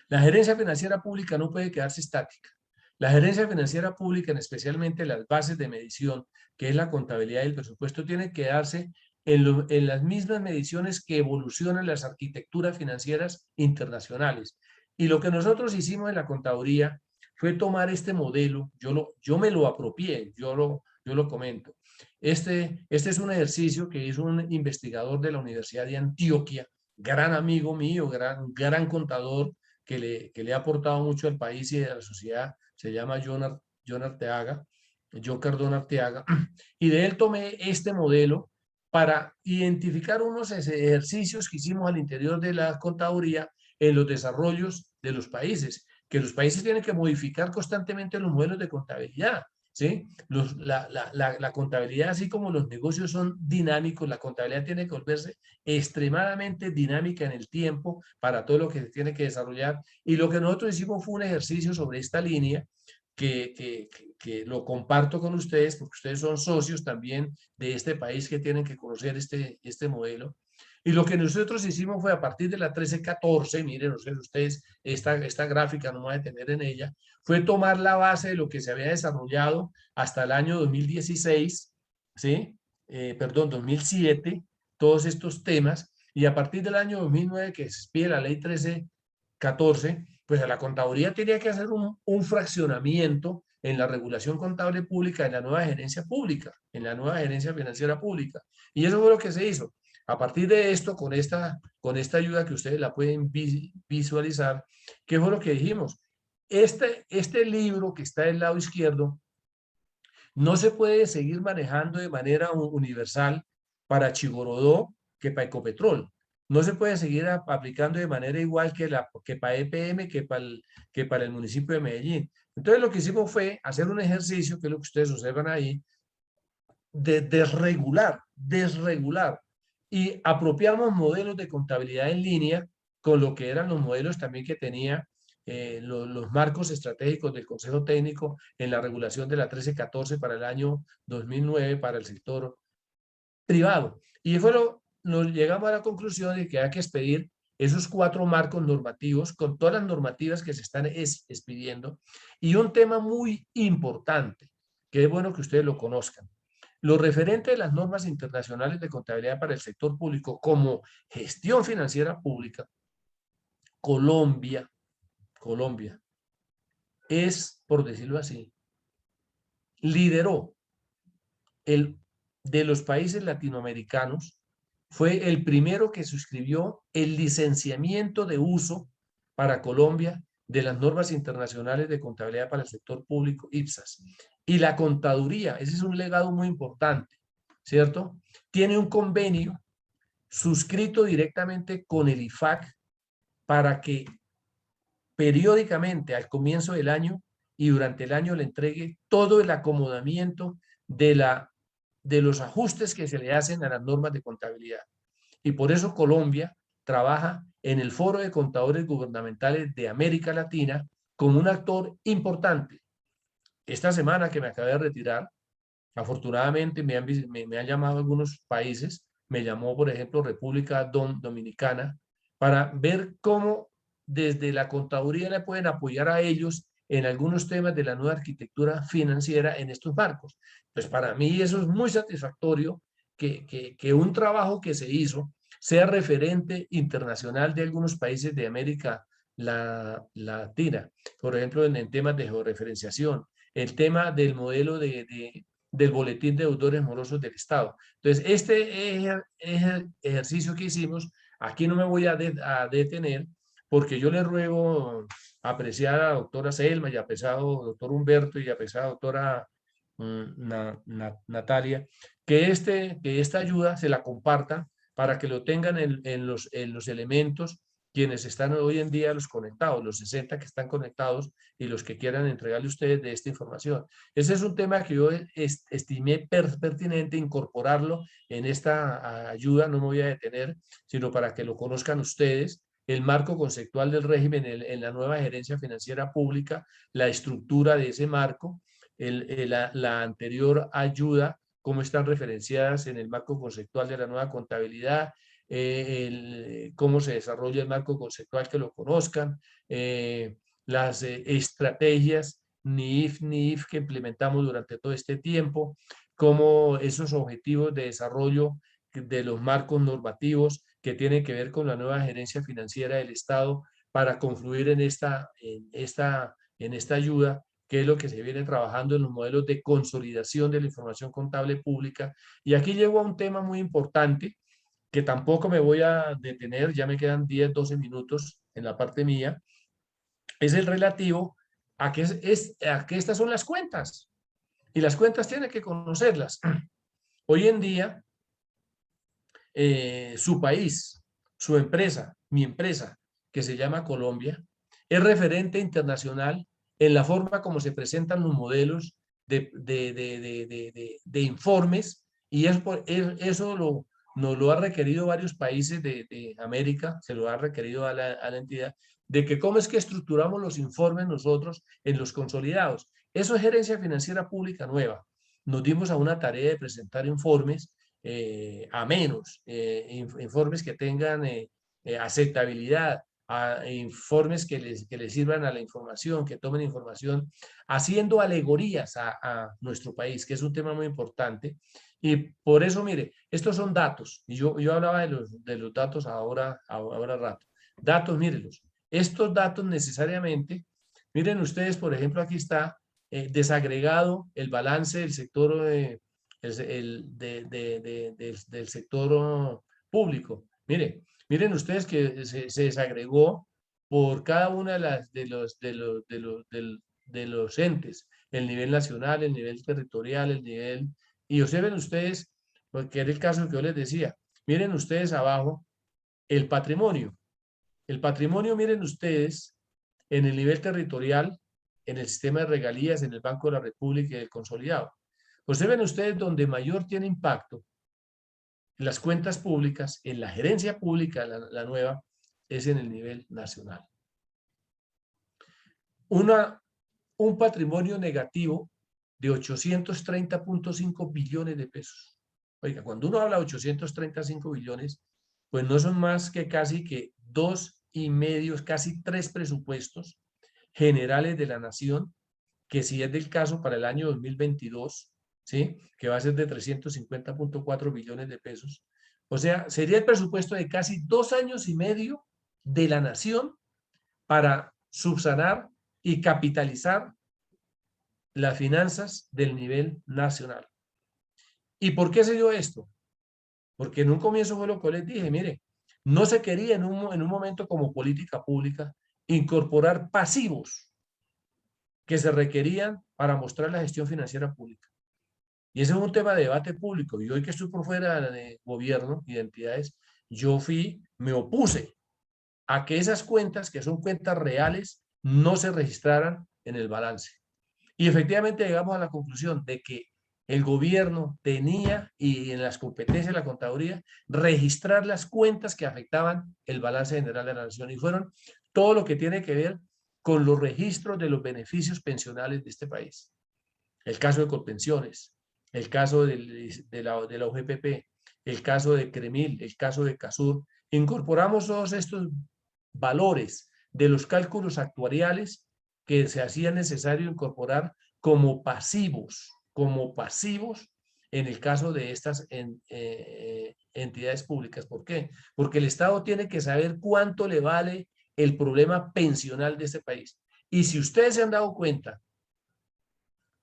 La gerencia financiera pública no puede quedarse estática. La gerencia financiera pública, especialmente las bases de medición, que es la contabilidad y el presupuesto, tiene que darse en las mismas mediciones que evolucionan las arquitecturas financieras internacionales. Y lo que nosotros hicimos en la contaduría fue tomar este modelo, yo me lo apropié, yo lo comento. Este es un ejercicio que hizo un investigador de la Universidad de Antioquia, gran amigo mío, gran contador, que le ha aportado mucho al país y a la sociedad. Se llama John Cardona Arteaga, y de él tomé este modelo para identificar unos ejercicios que hicimos al interior de la contaduría en los desarrollos de los países, que los países tienen que modificar constantemente los modelos de contabilidad, ¿sí? La contabilidad, así como los negocios son dinámicos, la contabilidad tiene que volverse extremadamente dinámica en el tiempo para todo lo que se tiene que desarrollar. Y lo que nosotros hicimos fue un ejercicio sobre esta línea que lo comparto con ustedes, porque ustedes son socios también de este país que tienen que conocer este modelo. Y lo que nosotros hicimos fue a partir de la 1314, miren, no sé ustedes, esta gráfica no me voy a detener en ella, fue tomar la base de lo que se había desarrollado hasta el año 2016, ¿sí? Perdón, 2007, todos estos temas, y a partir del año 2009, que se expide la ley 1314, pues a la contaduría tenía que hacer un fraccionamiento en la regulación contable pública, en la nueva gerencia pública, en la nueva gerencia financiera pública. Y eso fue lo que se hizo. A partir de esto, con esta ayuda que ustedes la pueden visualizar, ¿qué fue lo que dijimos? Este libro que está del lado izquierdo no se puede seguir manejando de manera universal para Chigorodó que para Ecopetrol. No se puede seguir aplicando de manera igual que para EPM, que para el municipio de Medellín. Entonces lo que hicimos fue hacer un ejercicio, que es lo que ustedes observan ahí, de desregular. Y apropiamos modelos de contabilidad en línea con lo que eran los modelos también que tenía los marcos estratégicos del Consejo Técnico en la regulación de la 1314 para el año 2009 para el sector privado. Y nos llegamos a la conclusión de que hay que expedir esos 4 marcos normativos con todas las normativas que se están expidiendo. Y un tema muy importante, que es bueno que ustedes lo conozcan. Lo referente de las normas internacionales de contabilidad para el sector público como gestión financiera pública, Colombia es, por decirlo así, lideró de los países latinoamericanos, fue el primero que suscribió el licenciamiento de uso para Colombia de las normas internacionales de contabilidad para el sector público, IPSAS. Y la contaduría, ese es un legado muy importante, ¿cierto? Tiene un convenio suscrito directamente con el IFAC para que periódicamente al comienzo del año y durante el año le entregue todo el acomodamiento de los ajustes que se le hacen a las normas de contabilidad. Y por eso Colombia trabaja en el Foro de Contadores Gubernamentales de América Latina como un actor importante. Esta semana que me acabé de retirar, afortunadamente me han llamado algunos países, me llamó por ejemplo República Dominicana, para ver cómo desde la contaduría le pueden apoyar a ellos en algunos temas de la nueva arquitectura financiera en estos marcos. Pues para mí eso es muy satisfactorio, que un trabajo que se hizo sea referente internacional de algunos países de América Latina, por ejemplo en temas de georreferenciación, el tema del modelo del boletín de deudores morosos del Estado. Entonces, este es el ejercicio que hicimos. Aquí no me voy a detener, porque yo le ruego apreciar a la doctora Selma y apreciado doctor Humberto y apreciada doctora Natalia, que esta ayuda se la compartan para que lo tengan en los elementos quienes están hoy en día los conectados, los 60 que están conectados y los que quieran entregarle a ustedes de esta información. Ese es un tema que yo estimé pertinente incorporarlo en esta ayuda, no me voy a detener, sino para que lo conozcan ustedes, el marco conceptual del régimen en la nueva gerencia financiera pública, la estructura de ese marco, la anterior ayuda, cómo están referenciadas en el marco conceptual de la nueva contabilidad, cómo se desarrolla el marco conceptual, que lo conozcan, las estrategias ni if que implementamos durante todo este tiempo, cómo esos objetivos de desarrollo de los marcos normativos que tienen que ver con la nueva gerencia financiera del Estado para confluir en esta ayuda, que es lo que se viene trabajando en los modelos de consolidación de la información contable pública. Y aquí llego a un tema muy importante, que tampoco me voy a detener, ya me quedan 10, 12 minutos en la parte mía, es el relativo a que, a que estas son las cuentas. Y las cuentas tienen que conocerlas. Hoy en día, su país, su empresa, mi empresa, que se llama Colombia, es referente internacional en la forma como se presentan los modelos de informes, y eso nos lo ha requerido varios países de América, se lo ha requerido a la entidad, de que cómo es que estructuramos los informes nosotros en los consolidados. Eso es gerencia financiera pública nueva. Nos dimos a una tarea de presentar informes informes que tengan aceptabilidad, informes que les sirvan a la información, que tomen información, haciendo alegorías a nuestro país, que es un tema muy importante. Y por eso, mire, estos son datos, y yo hablaba de los datos ahora rato. Datos, mírenlos. Estos datos necesariamente, miren ustedes, por ejemplo, aquí está desagregado el balance del sector del sector público. Miren ustedes que se desagregó por cada una de los entes, el nivel nacional, el nivel territorial, el nivel, y observen ustedes, porque era el caso que yo les decía, miren ustedes abajo el patrimonio. El patrimonio, miren ustedes, en el nivel territorial, en el sistema de regalías, en el Banco de la República y el consolidado. Observen ustedes donde mayor tiene impacto en las cuentas públicas, en la gerencia pública, la nueva, es en el nivel nacional. Un patrimonio negativo de 830.5 billones de pesos. Oiga, cuando uno habla de 835 billones, pues no son más que casi que 2,5, casi 3 presupuestos generales de la nación, que si es del caso para el año 2022, ¿sí? Que va a ser de 350.4 billones de pesos. O sea, sería el presupuesto de casi 2 años y medio de la nación para subsanar y capitalizar las finanzas del nivel nacional. ¿Y por qué se dio esto? Porque en un comienzo fue lo que les dije, mire, no se quería en un momento como política pública incorporar pasivos que se requerían para mostrar la gestión financiera pública. Y ese es un tema de debate público. Y hoy que estoy por fuera de gobierno y de entidades, me opuse a que esas cuentas, que son cuentas reales, no se registraran en el balance. Y efectivamente llegamos a la conclusión de que el gobierno tenía, y en las competencias de la contaduría, registrar las cuentas que afectaban el balance general de la nación. Y fueron todo lo que tiene que ver con los registros de los beneficios pensionales de este país. El caso de Colpensiones, el caso de la UGPP, el caso de Cremil, el caso de Casur. Incorporamos todos estos valores de los cálculos actuariales que se hacía necesario incorporar como pasivos en el caso de estas entidades públicas. ¿Por qué? Porque el Estado tiene que saber cuánto le vale el problema pensional de este país. Y si ustedes se han dado cuenta,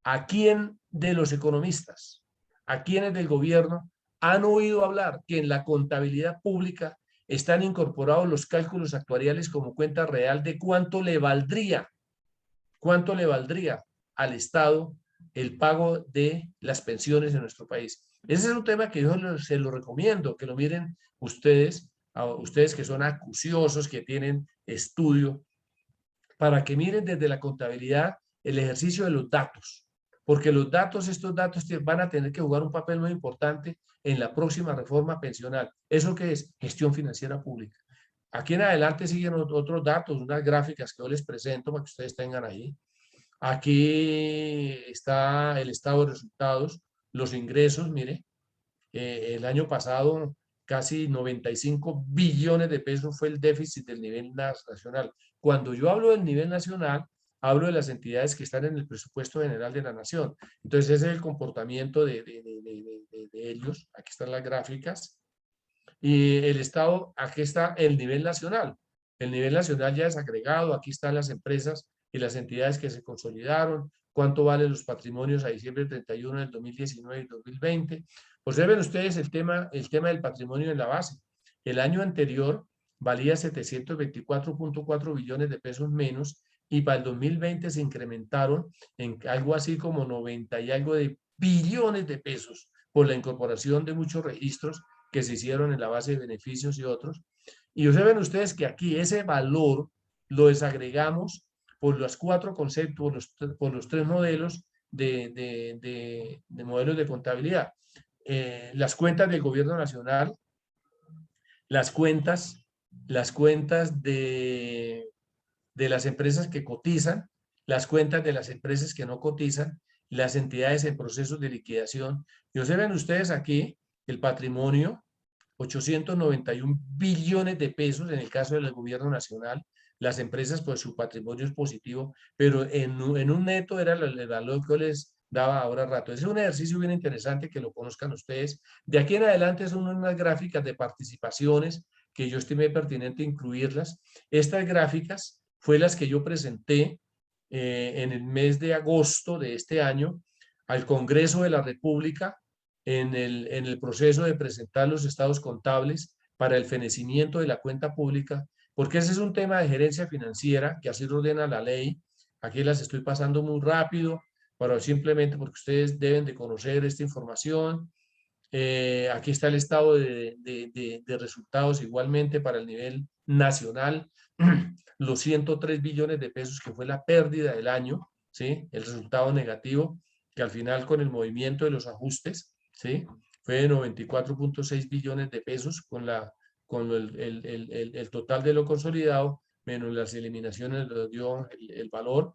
¿a quién de los economistas, a quiénes del gobierno han oído hablar que en la contabilidad pública están incorporados los cálculos actuariales como cuenta real de cuánto le valdría al Estado el pago de las pensiones en nuestro país? Ese es un tema que yo se lo recomiendo, que lo miren ustedes, a ustedes que son acuciosos, que tienen estudio, para que miren desde la contabilidad el ejercicio de los datos, porque los datos, estos datos van a tener que jugar un papel muy importante en la próxima reforma pensional. ¿Eso qué es? Gestión financiera pública. Aquí en adelante siguen otros datos, unas gráficas que yo les presento para que ustedes tengan ahí. Aquí está el estado de resultados, los ingresos, mire, el año pasado casi 95 billones de pesos fue el déficit del nivel nacional. Cuando yo hablo del nivel nacional, hablo de las entidades que están en el presupuesto general de la nación. Entonces ese es el comportamiento de ellos. Aquí están las gráficas. Y el Estado, aquí está el nivel nacional. El nivel nacional ya es agregado, aquí están las empresas y las entidades que se consolidaron, cuánto valen los patrimonios a diciembre 31 del 2019 y 2020. Observen ustedes el tema del patrimonio en la base. El año anterior valía 724.4 billones de pesos menos y para el 2020 se incrementaron en algo así como 90 y algo de billones de pesos por la incorporación de muchos registros que se hicieron en la base de beneficios y otros. Y observen ustedes que aquí ese valor lo desagregamos por los 4 conceptos, por los 3 modelos de modelos de contabilidad. Las cuentas del gobierno nacional, las cuentas de las empresas que cotizan, las cuentas de las empresas que no cotizan, las entidades en procesos de liquidación. Y observen ustedes aquí el patrimonio, 891 billones de pesos en el caso del gobierno nacional. Las empresas, pues su patrimonio es positivo, pero en un neto era el valor que yo les daba ahora rato. Es un ejercicio bien interesante que lo conozcan ustedes. De aquí en adelante son unas gráficas de participaciones que yo estimé pertinente incluirlas. Estas gráficas fue las que yo presenté en el mes de agosto de este año al Congreso de la República en el proceso de presentar los estados contables para el fenecimiento de la cuenta pública, porque ese es un tema de gerencia financiera que así lo ordena la ley. Aquí las estoy pasando muy rápido, pero simplemente porque ustedes deben de conocer esta información. Aquí está el estado de resultados igualmente para el nivel nacional, los 103 billones de pesos que fue la pérdida del año, ¿sí? El resultado negativo, que al final con el movimiento de los ajustes, ¿sí? Fue de 94.6 billones de pesos con el total de lo consolidado, menos las eliminaciones nos dio el valor.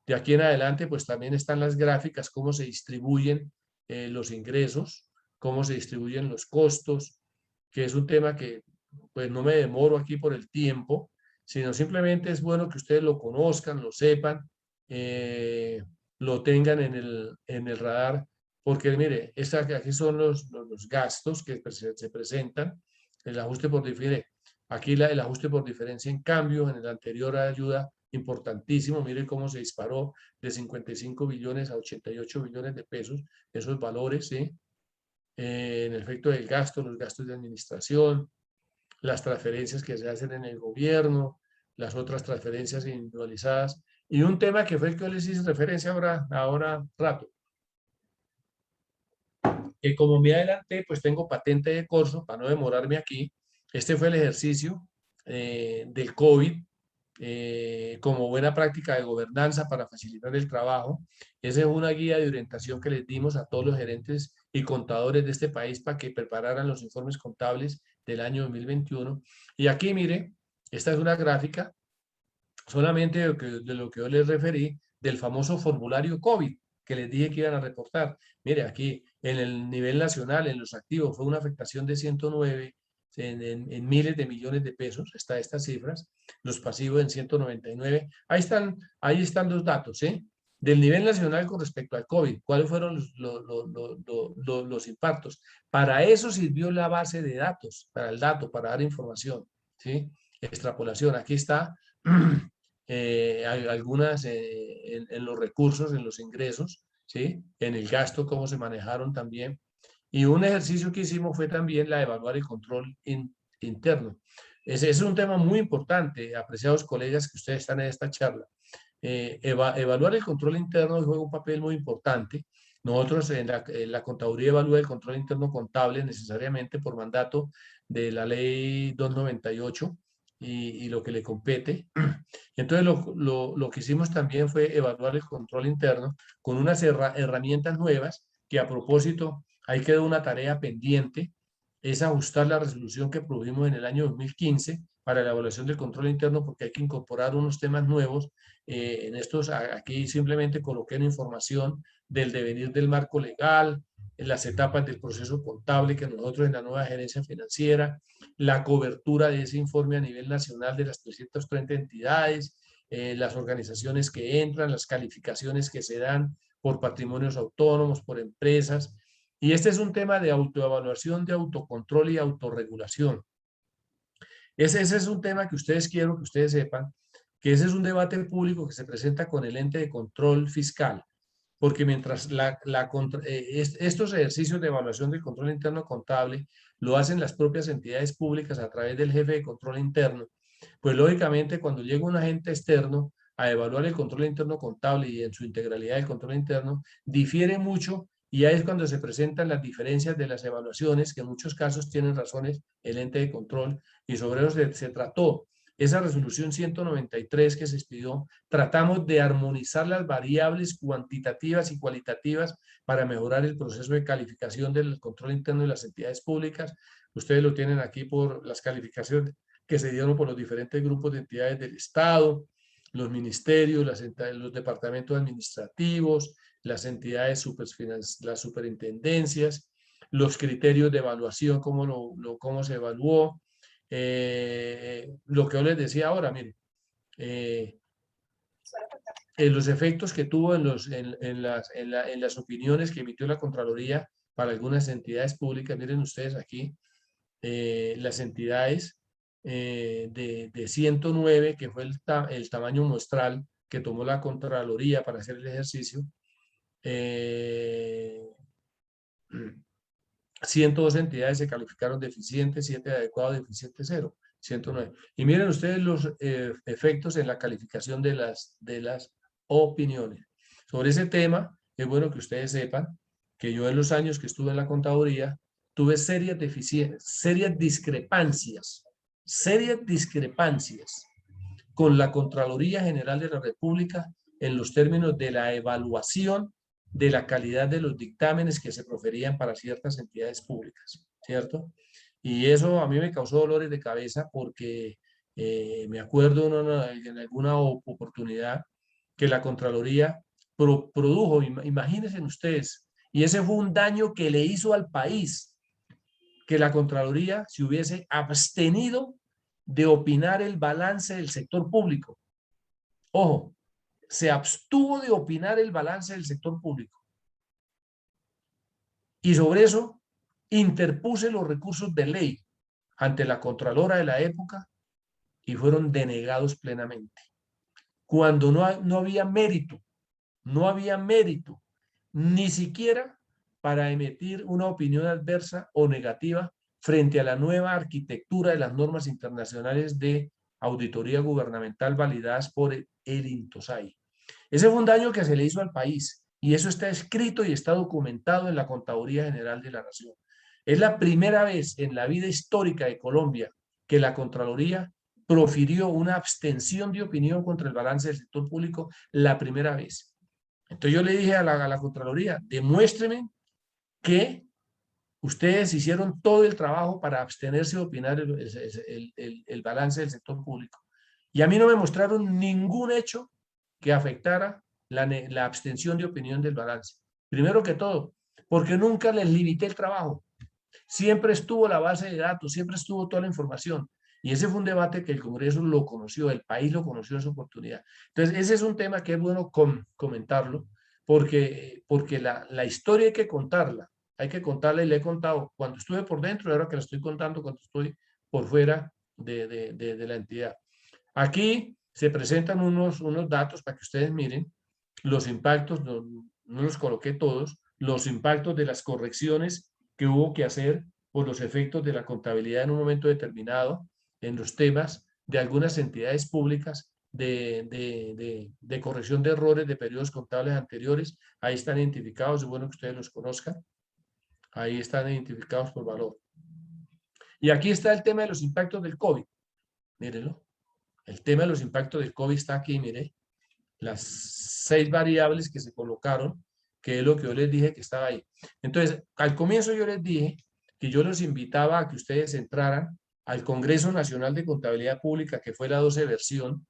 De aquí en adelante, pues también están las gráficas, cómo se distribuyen los ingresos, cómo se distribuyen los costos, que es un tema que pues no me demoro aquí por el tiempo, sino simplemente es bueno que ustedes lo conozcan, lo sepan, lo tengan en el radar, porque mire, aquí son los gastos que se presentan, el ajuste por diferencia, aquí el ajuste por diferencia en cambio, en el anterior ayuda importantísimo, mire cómo se disparó de 55 billones a 88 billones de pesos, esos valores, ¿sí? En el efecto del gasto, los gastos de administración, las transferencias que se hacen en el gobierno, las otras transferencias individualizadas, y un tema que fue el que yo les hice referencia ahora rato, que como me adelanté, pues tengo patente de corso para no demorarme aquí. Este fue el ejercicio del COVID como buena práctica de gobernanza para facilitar el trabajo. Esa es una guía de orientación que les dimos a todos los gerentes y contadores de este país para que prepararan los informes contables del año 2021. Y aquí, mire, esta es una gráfica solamente de lo que yo les referí, del famoso formulario COVID que les dije que iban a reportar. Mire, aquí en el nivel nacional, en los activos, fue una afectación de 109 en miles de millones de pesos, estas cifras, los pasivos en 199. Ahí están los datos, ¿eh? Del nivel nacional con respecto al COVID, ¿cuáles fueron los impactos? Para eso sirvió la base de datos, para el dato, para dar información, ¿sí? Extrapolación, aquí está algunas en los recursos, en los ingresos, ¿sí? En el gasto, cómo se manejaron también. Y un ejercicio que hicimos fue también la de evaluar el control interno. Ese es un tema muy importante, apreciados colegas que ustedes están en esta charla. Evaluar el control interno juega un papel muy importante Nosotros en la contaduría evalúa el control interno contable necesariamente por mandato de la ley 298 y lo que le compete. Entonces lo que hicimos también fue evaluar el control interno con unas herramientas nuevas que a propósito, ahí quedó una tarea pendiente, es ajustar la resolución que produjimos en el año 2015 para la evaluación del control interno porque hay que incorporar unos temas nuevos. En estos, aquí simplemente coloqué una información del devenir del marco legal, en las etapas del proceso contable que nosotros en la nueva gerencia financiera, la cobertura de ese informe a nivel nacional de las 330 entidades, las organizaciones que entran, las calificaciones que se dan por patrimonios autónomos, por empresas. Y este es un tema de autoevaluación, de autocontrol y autorregulación. Ese es un tema que quiero que ustedes sepan, que ese es un debate público que se presenta con el ente de control fiscal, porque mientras estos ejercicios de evaluación del control interno contable lo hacen las propias entidades públicas a través del jefe de control interno, pues lógicamente cuando llega un agente externo a evaluar el control interno contable y en su integralidad el control interno, difiere mucho y ahí es cuando se presentan las diferencias de las evaluaciones, que en muchos casos tienen razones el ente de control, y sobre eso se trató. Esa resolución 193 que se expidió, tratamos de armonizar las variables cuantitativas y cualitativas para mejorar el proceso de calificación del control interno de las entidades públicas. Ustedes lo tienen aquí por las calificaciones que se dieron por los diferentes grupos de entidades del Estado, los ministerios, los departamentos administrativos, las entidades las superintendencias, los criterios de evaluación, cómo se evaluó, lo que yo les decía ahora, miren, los efectos que tuvo en las opiniones que emitió la Contraloría para algunas entidades públicas. Miren ustedes aquí, las entidades de 109, que fue el tamaño muestral que tomó la Contraloría para hacer el ejercicio, 102 entidades se calificaron deficientes, 7 adecuados, deficiente 0, 109. Y miren ustedes los efectos en la calificación de las opiniones. Sobre ese tema, es bueno que ustedes sepan que yo en los años que estuve en la contaduría tuve serias discrepancias con la Contraloría General de la República en los términos de la evaluación de la calidad de los dictámenes que se proferían para ciertas entidades públicas, ¿cierto? Y eso a mí me causó dolores de cabeza porque me acuerdo en alguna oportunidad que la Contraloría produjo, imagínense ustedes, y ese fue un daño que le hizo al país, que la Contraloría se hubiese abstenido de opinar el balance del sector público. Ojo, se abstuvo de opinar el balance del sector público. Y sobre eso interpuse los recursos de ley ante la Contralora de la época y fueron denegados plenamente. Cuando no había mérito, ni siquiera para emitir una opinión adversa o negativa frente a la nueva arquitectura de las normas internacionales de auditoría gubernamental validadas por el INTOSAI. Ese fue un daño que se le hizo al país y eso está escrito y está documentado en la Contaduría General de la Nación. Es la primera vez en la vida histórica de Colombia que la Contraloría profirió una abstención de opinión contra el balance del sector público, la primera vez. Entonces yo le dije a la Contraloría, demuéstreme que ustedes hicieron todo el trabajo para abstenerse de opinar el balance del sector público. Y a mí no me mostraron ningún hecho que afectara la abstención de opinión del balance. Primero que todo, porque nunca les limité el trabajo. Siempre estuvo la base de datos, siempre estuvo toda la información. Y ese fue un debate que el Congreso lo conoció, el país lo conoció en su oportunidad. Entonces, ese es un tema que es bueno comentarlo, porque la historia hay que contarla y le he contado cuando estuve por dentro y ahora que la estoy contando cuando estoy por fuera de la entidad. Aquí se presentan unos datos para que ustedes miren los impactos, no los coloqué todos, los impactos de las correcciones que hubo que hacer por los efectos de la contabilidad en un momento determinado en los temas de algunas entidades públicas de corrección de errores de periodos contables anteriores. Ahí están identificados, es bueno que ustedes los conozcan. Ahí están identificados por valor. Y aquí está el tema de los impactos del COVID. Mírenlo. El tema de los impactos del COVID está aquí, mire. Las 6 variables que se colocaron, que es lo que yo les dije que estaba ahí. Entonces, al comienzo yo les dije que yo los invitaba a que ustedes entraran al Congreso Nacional de Contabilidad Pública, que fue la 12 versión,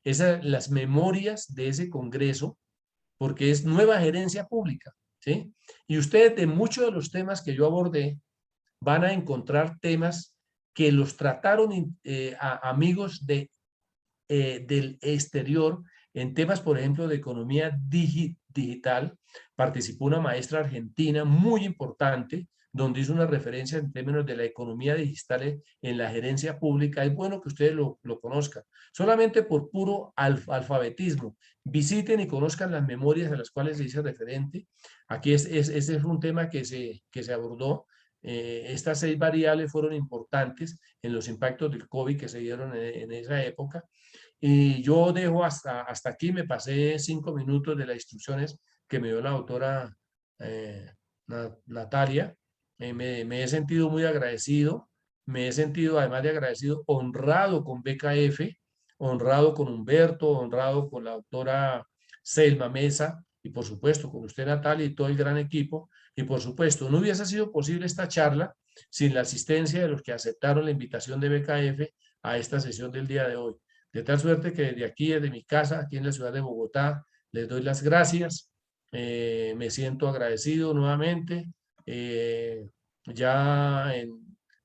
las memorias de ese congreso, porque es nueva gerencia pública, ¿sí? Y ustedes de muchos de los temas que yo abordé van a encontrar temas que los trataron amigos del exterior en temas, por ejemplo, de economía digital. Participó una maestra argentina muy importante, donde hizo una referencia en términos de la economía digital en la gerencia pública. Es bueno que ustedes lo conozcan, solamente por puro alfabetismo. Visiten y conozcan las memorias a las cuales se hizo referente. Aquí ese es un tema que se abordó. Estas 6 variables fueron importantes en los impactos del COVID que se dieron en esa época. Y yo dejo hasta aquí, me pasé 5 minutos de las instrucciones que me dio la doctora Natalia. Me he sentido muy agradecido, me he sentido, además de agradecido, honrado con BKF, honrado con Humberto, honrado con la doctora Selma Mesa y por supuesto con usted, Natalia, y todo el gran equipo. Y por supuesto, no hubiese sido posible esta charla sin la asistencia de los que aceptaron la invitación de BKF a esta sesión del día de hoy. De tal suerte que desde aquí, desde mi casa, aquí en la ciudad de Bogotá, les doy las gracias. Me siento agradecido nuevamente.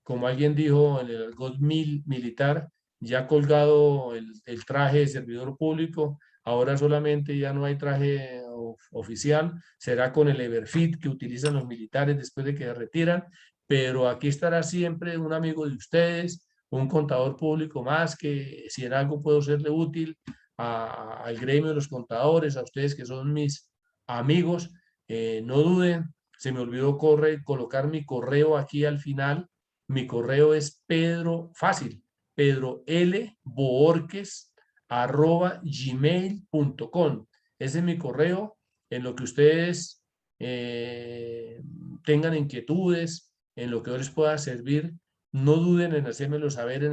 Como alguien dijo en el argot militar, ya colgado el traje de servidor público, ahora solamente ya no hay traje oficial, será con el Everfit que utilizan los militares después de que se retiran, pero aquí estará siempre un amigo de ustedes, un contador público más, que si en algo puedo serle útil al gremio de los contadores, a ustedes que son mis amigos, no duden. Se me olvidó colocar mi correo aquí al final. Mi correo es pedrolborques@gmail.com. Ese es mi correo. En lo que ustedes tengan inquietudes, en lo que yo les pueda servir, no duden en hacérmelo saber en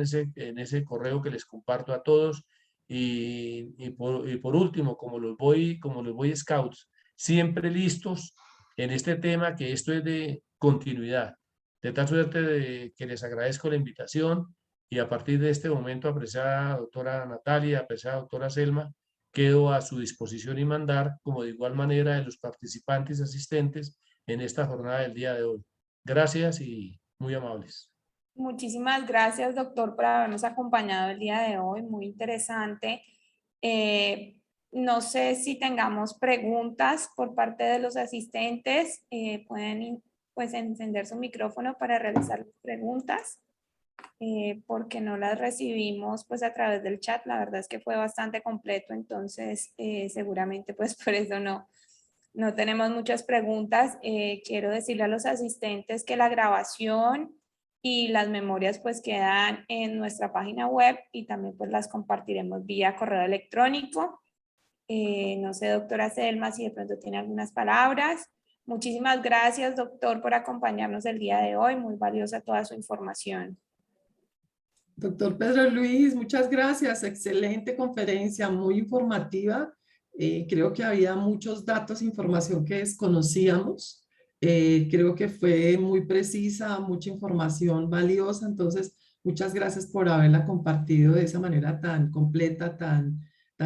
ese correo que les comparto a todos. Y por último, como los Boy Scouts, siempre listos en este tema, que esto es de continuidad. De tal suerte que les agradezco la invitación y a partir de este momento, apreciada doctora Natalia, apreciada doctora Selma, quedo a su disposición y mandar, como de igual manera de los participantes asistentes en esta jornada del día de hoy. Gracias y muy amables. Muchísimas gracias, doctor, por habernos acompañado el día de hoy. Muy interesante. No sé si tengamos preguntas por parte de los asistentes. Pueden pues encender su micrófono para realizar las preguntas, porque no las recibimos pues a través del chat. La verdad es que fue bastante completo, entonces seguramente pues por eso no tenemos muchas preguntas. Quiero decirle a los asistentes que la grabación y las memorias pues quedan en nuestra página web y también pues las compartiremos vía correo electrónico. No sé, doctora Selma, si de pronto tiene algunas palabras. Muchísimas gracias, doctor, por acompañarnos el día de hoy. Muy valiosa toda su información. Doctor Pedro Luis, muchas gracias. Excelente conferencia, muy informativa. Creo que había muchos datos, información que desconocíamos. Creo que fue muy precisa, mucha información valiosa. Entonces, muchas gracias por haberla compartido de esa manera tan completa, tan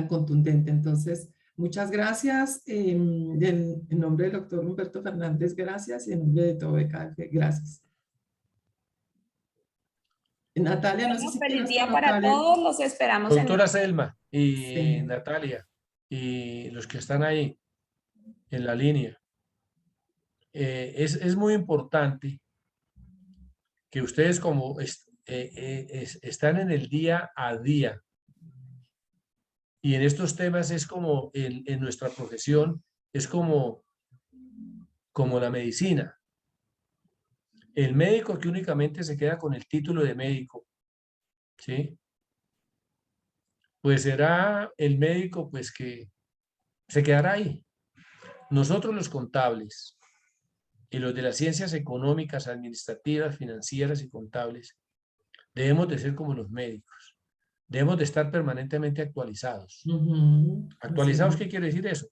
contundente. Entonces, muchas gracias. En nombre del doctor Humberto Fernández, gracias. Y en nombre de todo BKF, gracias. Natalia, no sé si Feliz quieres día para colocar el... todos. Los esperamos en... Doctora Selma y Sí. Natalia y los que están ahí en la línea, es muy importante que ustedes como están en el día a día y en estos temas es como en nuestra profesión, es como la medicina. El médico que únicamente se queda con el título de médico, ¿sí? pues será el médico pues que se quedará ahí. Nosotros los contables y los de las ciencias económicas, administrativas, financieras y contables, debemos de ser como los médicos. Debemos de estar permanentemente actualizados. ¿Actualizados qué quiere decir eso?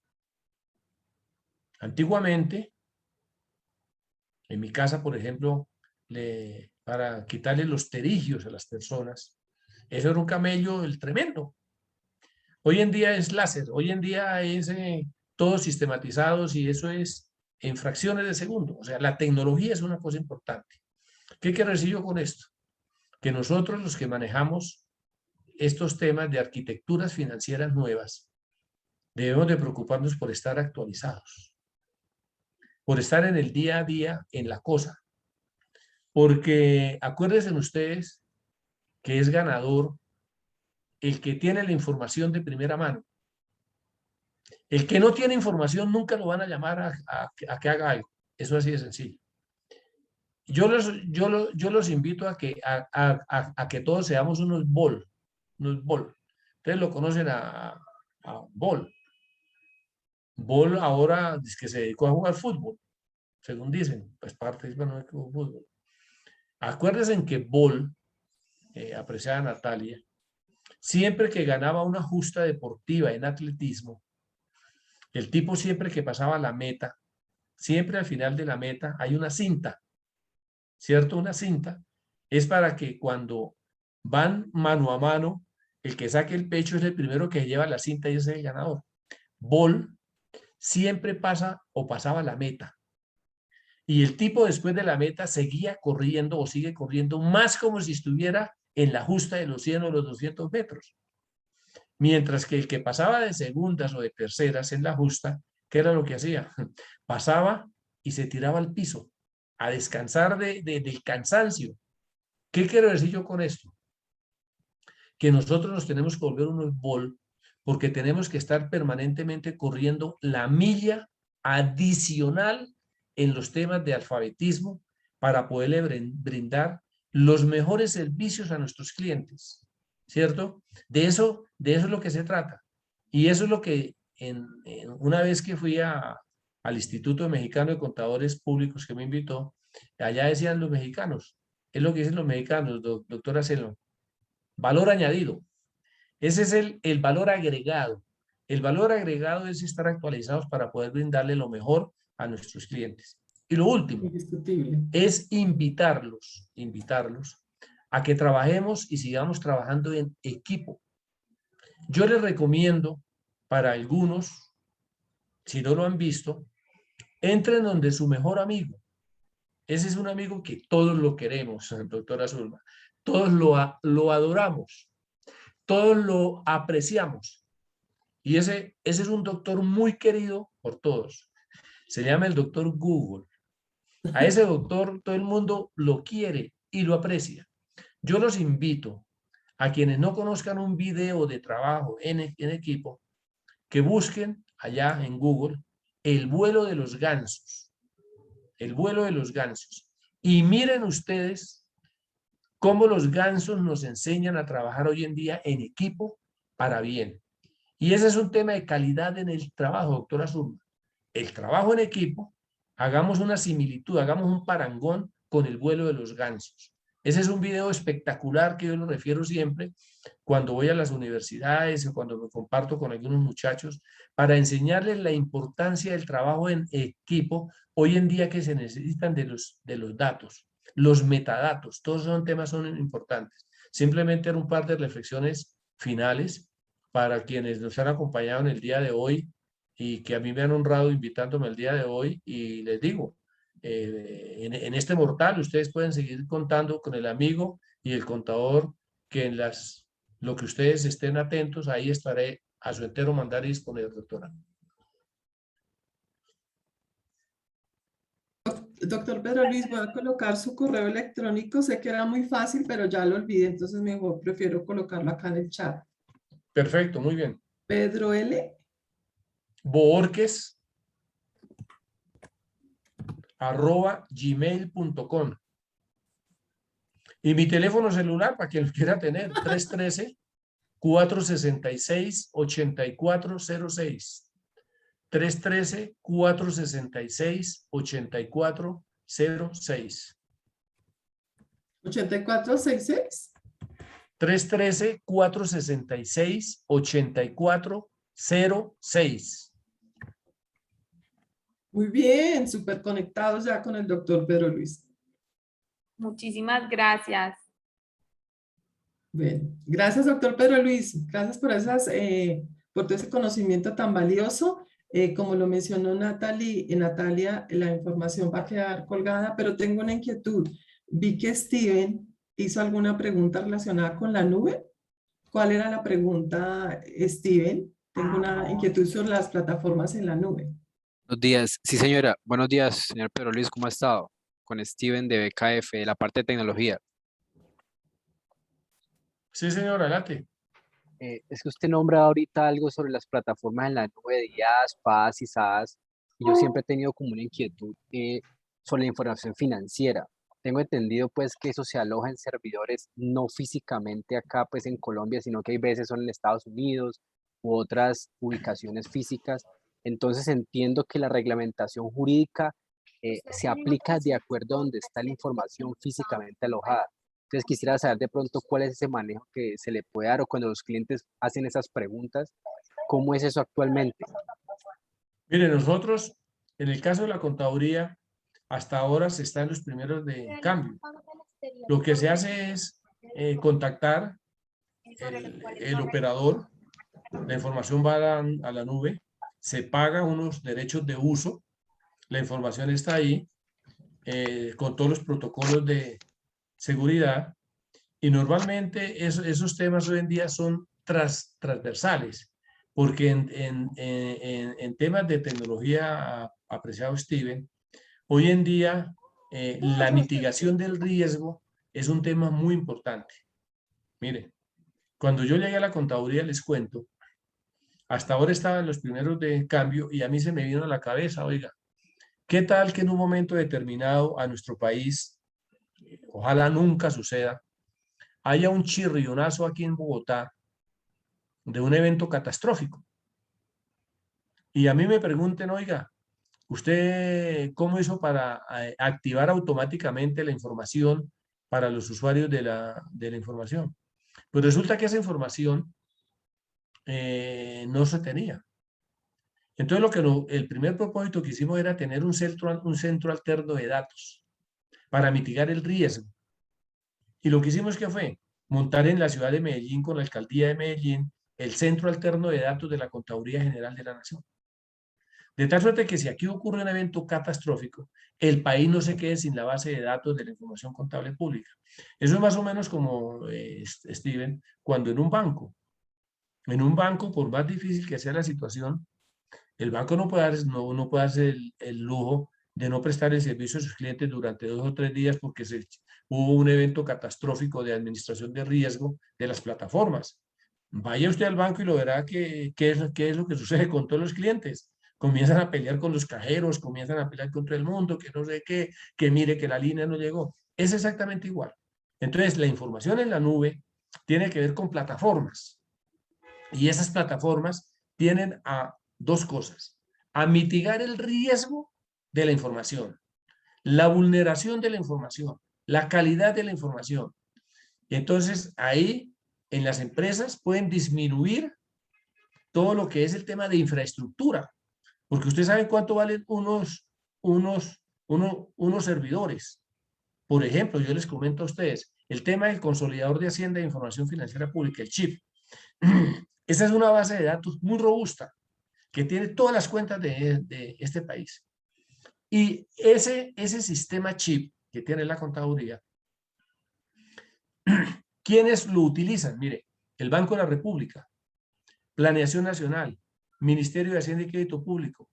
Antiguamente, en mi casa, por ejemplo, para quitarle los terigios a las personas, eso era un camello el tremendo. Hoy en día es láser, hoy en día es todo sistematizado y eso es en fracciones de segundo. O sea, la tecnología es una cosa importante. ¿Qué quiero decir yo con esto? Que nosotros los que manejamos estos temas de arquitecturas financieras nuevas, debemos de preocuparnos por estar actualizados, por estar en el día a día en la cosa. Porque acuérdense ustedes que es ganador el que tiene la información de primera mano. El que no tiene información nunca lo van a llamar a que haga algo. Eso así de sencillo. Yo los invito a que todos seamos unos bol. Ustedes lo conocen a Bol. Bol ahora es que se dedicó a jugar fútbol, según dicen, pues participa en un equipo de fútbol. Acuérdense que Bol, apreciada Natalia, siempre que ganaba una justa deportiva en atletismo, el tipo siempre que pasaba la meta, siempre al final de la meta hay una cinta, ¿cierto? Una cinta es para que cuando van mano a mano, el que saque el pecho es el primero que lleva la cinta y ese es el ganador. Bol siempre pasa o pasaba la meta. Y el tipo después de la meta seguía corriendo o sigue corriendo más como si estuviera en la justa de los 100 o los 200 metros. Mientras que el que pasaba de segundas o de terceras en la justa, ¿qué era lo que hacía? Pasaba y se tiraba al piso a descansar del cansancio. ¿Qué quiero decir yo con esto? Que nosotros nos tenemos que volver unos bol porque tenemos que estar permanentemente corriendo la milla adicional en los temas de alfabetismo para poderle brindar los mejores servicios a nuestros clientes, ¿cierto? De eso es lo que se trata. Y eso es lo que una vez que fui al Instituto Mexicano de Contadores Públicos que me invitó, allá decían los mexicanos, es lo que dicen los mexicanos, doctora Celon, valor añadido. Ese es el valor agregado. El valor agregado es estar actualizados para poder brindarle lo mejor a nuestros clientes. Y lo último es invitarlos a que trabajemos y sigamos trabajando en equipo. Yo les recomiendo para algunos, si no lo han visto, entren donde su mejor amigo. Ese es un amigo que todos lo queremos, doctora Zulma. Todos lo adoramos. Todos lo apreciamos. Y ese es un doctor muy querido por todos. Se llama el doctor Google. A ese doctor todo el mundo lo quiere y lo aprecia. Yo los invito a quienes no conozcan un video de trabajo en equipo, que busquen allá en Google el vuelo de los gansos. El vuelo de los gansos. Y miren ustedes cómo los gansos nos enseñan a trabajar hoy en día en equipo para bien. Y ese es un tema de calidad en el trabajo, doctora Zulma. El trabajo en equipo, hagamos una similitud, hagamos un parangón con el vuelo de los gansos. Ese es un video espectacular que yo lo refiero siempre cuando voy a las universidades o cuando me comparto con algunos muchachos para enseñarles la importancia del trabajo en equipo hoy en día que se necesitan de los datos, los metadatos, todos esos temas son importantes. Simplemente un par de reflexiones finales para quienes nos han acompañado en el día de hoy y que a mí me han honrado invitándome el día de hoy y les digo, en este mortal ustedes pueden seguir contando con el amigo y el contador que en lo que ustedes estén atentos, ahí estaré a su entero mandar y disponer, doctora. Doctor Pedro Luis, voy a colocar su correo electrónico. Sé que era muy fácil, pero ya lo olvidé, entonces mejor prefiero colocarlo acá en el chat. Perfecto, muy bien. Pedro L. Boorques @gmail.com. Y mi teléfono celular, para quien lo quiera tener, 313-466-8406. 313-466-8406. 8466. 313-466-8406. Muy bien, súper conectados ya con el doctor Pedro Luis. Muchísimas gracias. Bien, gracias, doctor Pedro Luis. Gracias por por todo ese conocimiento tan valioso. Como lo mencionó Natalia, la información va a quedar colgada, pero tengo una inquietud. Vi que Steven hizo alguna pregunta relacionada con la nube. ¿Cuál era la pregunta, Steven? Tengo una inquietud sobre las plataformas en la nube. Buenos días. Sí, señora. Buenos días, señor Pedro Luis. ¿Cómo ha estado? Con Steven de BKF, de la parte de tecnología. Sí, señora, adelante. Es que usted nombra ahorita algo sobre las plataformas en la nube de IaaS, PaaS y SaaS. Y yo siempre he tenido como una inquietud sobre la información financiera. Tengo entendido pues que eso se aloja en servidores no físicamente acá pues en Colombia, sino que hay veces son en Estados Unidos u otras ubicaciones físicas. Entonces entiendo que la reglamentación jurídica se aplica de acuerdo a donde está la información físicamente alojada. Entonces quisiera saber de pronto cuál es ese manejo que se le puede dar o cuando los clientes hacen esas preguntas, ¿cómo es eso actualmente? Mire, nosotros, en el caso de la contaduría, hasta ahora se está en los primeros de cambio. Lo que se hace es contactar el operador, la información va a la nube, se paga unos derechos de uso, la información está ahí, con todos los protocolos de seguridad, y normalmente esos temas hoy en día son transversales, porque en temas de tecnología, apreciado Steven, hoy en día la mitigación del riesgo es un tema muy importante. Miren, cuando yo llegué a la contaduría, les cuento, hasta ahora estaba en los primeros de cambio y a mí se me vino a la cabeza, oiga, ¿qué tal que en un momento determinado a nuestro país, ojalá nunca suceda, haya un chirrionazo aquí en Bogotá de un evento catastrófico? Y a mí me pregunten, oiga, ¿usted cómo hizo para activar automáticamente la información para los usuarios de la información? Pues resulta que esa información no se tenía. Entonces el primer propósito que hicimos era tener un centro alterno de datos para mitigar el riesgo. Y lo que hicimos que fue montar en la ciudad de Medellín con la alcaldía de Medellín el centro alterno de datos de la Contaduría General de la Nación. De tal suerte que si aquí ocurre un evento catastrófico, el país no se quede sin la base de datos de la información contable pública. Eso es más o menos como, Steven, cuando en un banco, por más difícil que sea la situación, el banco no puede darse el lujo de no prestar el servicio a sus clientes durante 2 o 3 días porque hubo un evento catastrófico de administración de riesgo de las plataformas. Vaya usted al banco y lo verá qué es lo que sucede con todos los clientes. Comienzan a pelear con los cajeros, comienzan a pelear con todo el mundo, que no sé qué, que mire que la línea no llegó. Es exactamente igual. Entonces, la información en la nube tiene que ver con plataformas. Y esas plataformas tienen a 2 cosas: a mitigar el riesgo de la información, la vulneración de la información, la calidad de la información. Entonces, ahí en las empresas pueden disminuir todo lo que es el tema de infraestructura, porque ustedes saben cuánto valen unos servidores. Por ejemplo, yo les comento a ustedes el tema del Consolidador de Hacienda e Información Financiera Pública, el CHIP. Esa es una base de datos muy robusta que tiene todas las cuentas de este país. Y ese sistema CHIP que tiene la contaduría, ¿quiénes lo utilizan? Mire, el Banco de la República, Planeación Nacional, Ministerio de Hacienda y Crédito Público,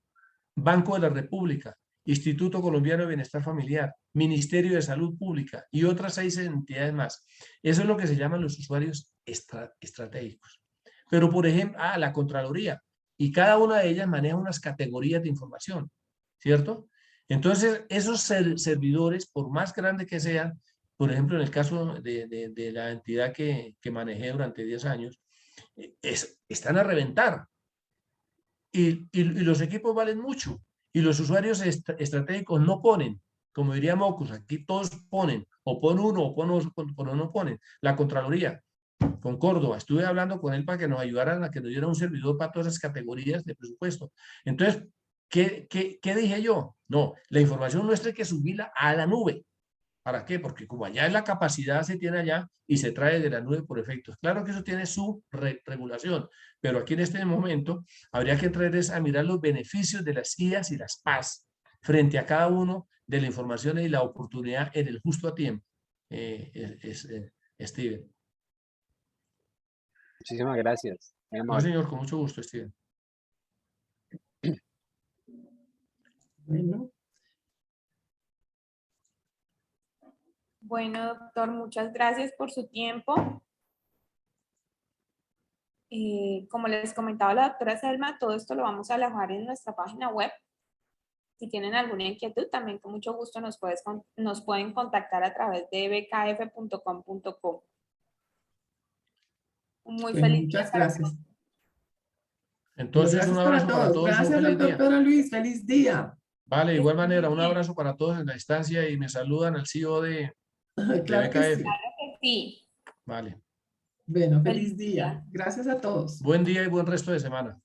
Banco de la República, Instituto Colombiano de Bienestar Familiar, Ministerio de Salud Pública y otras 6 entidades más. Eso es lo que se llaman los usuarios estratégicos. Pero, por ejemplo, la Contraloría, y cada una de ellas maneja unas categorías de información, ¿cierto? Entonces, esos servidores, por más grandes que sean, por ejemplo, en el caso de la entidad que manejé durante 10 años, están a reventar. Y los equipos valen mucho. Y los usuarios estratégicos no ponen. Como diría Mocus, aquí todos ponen. O pon uno, o no ponen. La Contraloría, con Córdoba, estuve hablando con él para que nos ayudaran a que nos diera un servidor para todas esas categorías de presupuesto. Entonces, ¿qué dije yo? No, la información nuestra hay que subirla a la nube. ¿Para qué? Porque como allá es la capacidad se tiene allá y se trae de la nube por efectos. Claro que eso tiene su regulación, pero aquí en este momento habría que entrar a mirar los beneficios de las IAS y las PAS frente a cada uno de la información y la oportunidad en el justo a tiempo. Steven. Muchísimas gracias. Muy No, amable. señor, con mucho gusto, Steven. Bueno, Bueno, doctor, muchas gracias por su tiempo. Como les comentaba la doctora Selma, todo esto lo vamos a alojar en nuestra página web. Si tienen alguna inquietud, también con mucho gusto nos pueden contactar a través de bkf.com.co. Muy bueno, feliz día muchas para gracias. todos. Entonces, Gracias un para abrazo para todos. todos y un Gracias, feliz doctor día. Pedro Luis. Feliz día. Vale, de igual Estén manera, muy un bien. abrazo para todos en la distancia y me saludan al CEO de Claro que BKF. sí. Sí, Vale. Bueno, feliz feliz día. día. Gracias a todos. Buen día y buen resto de semana.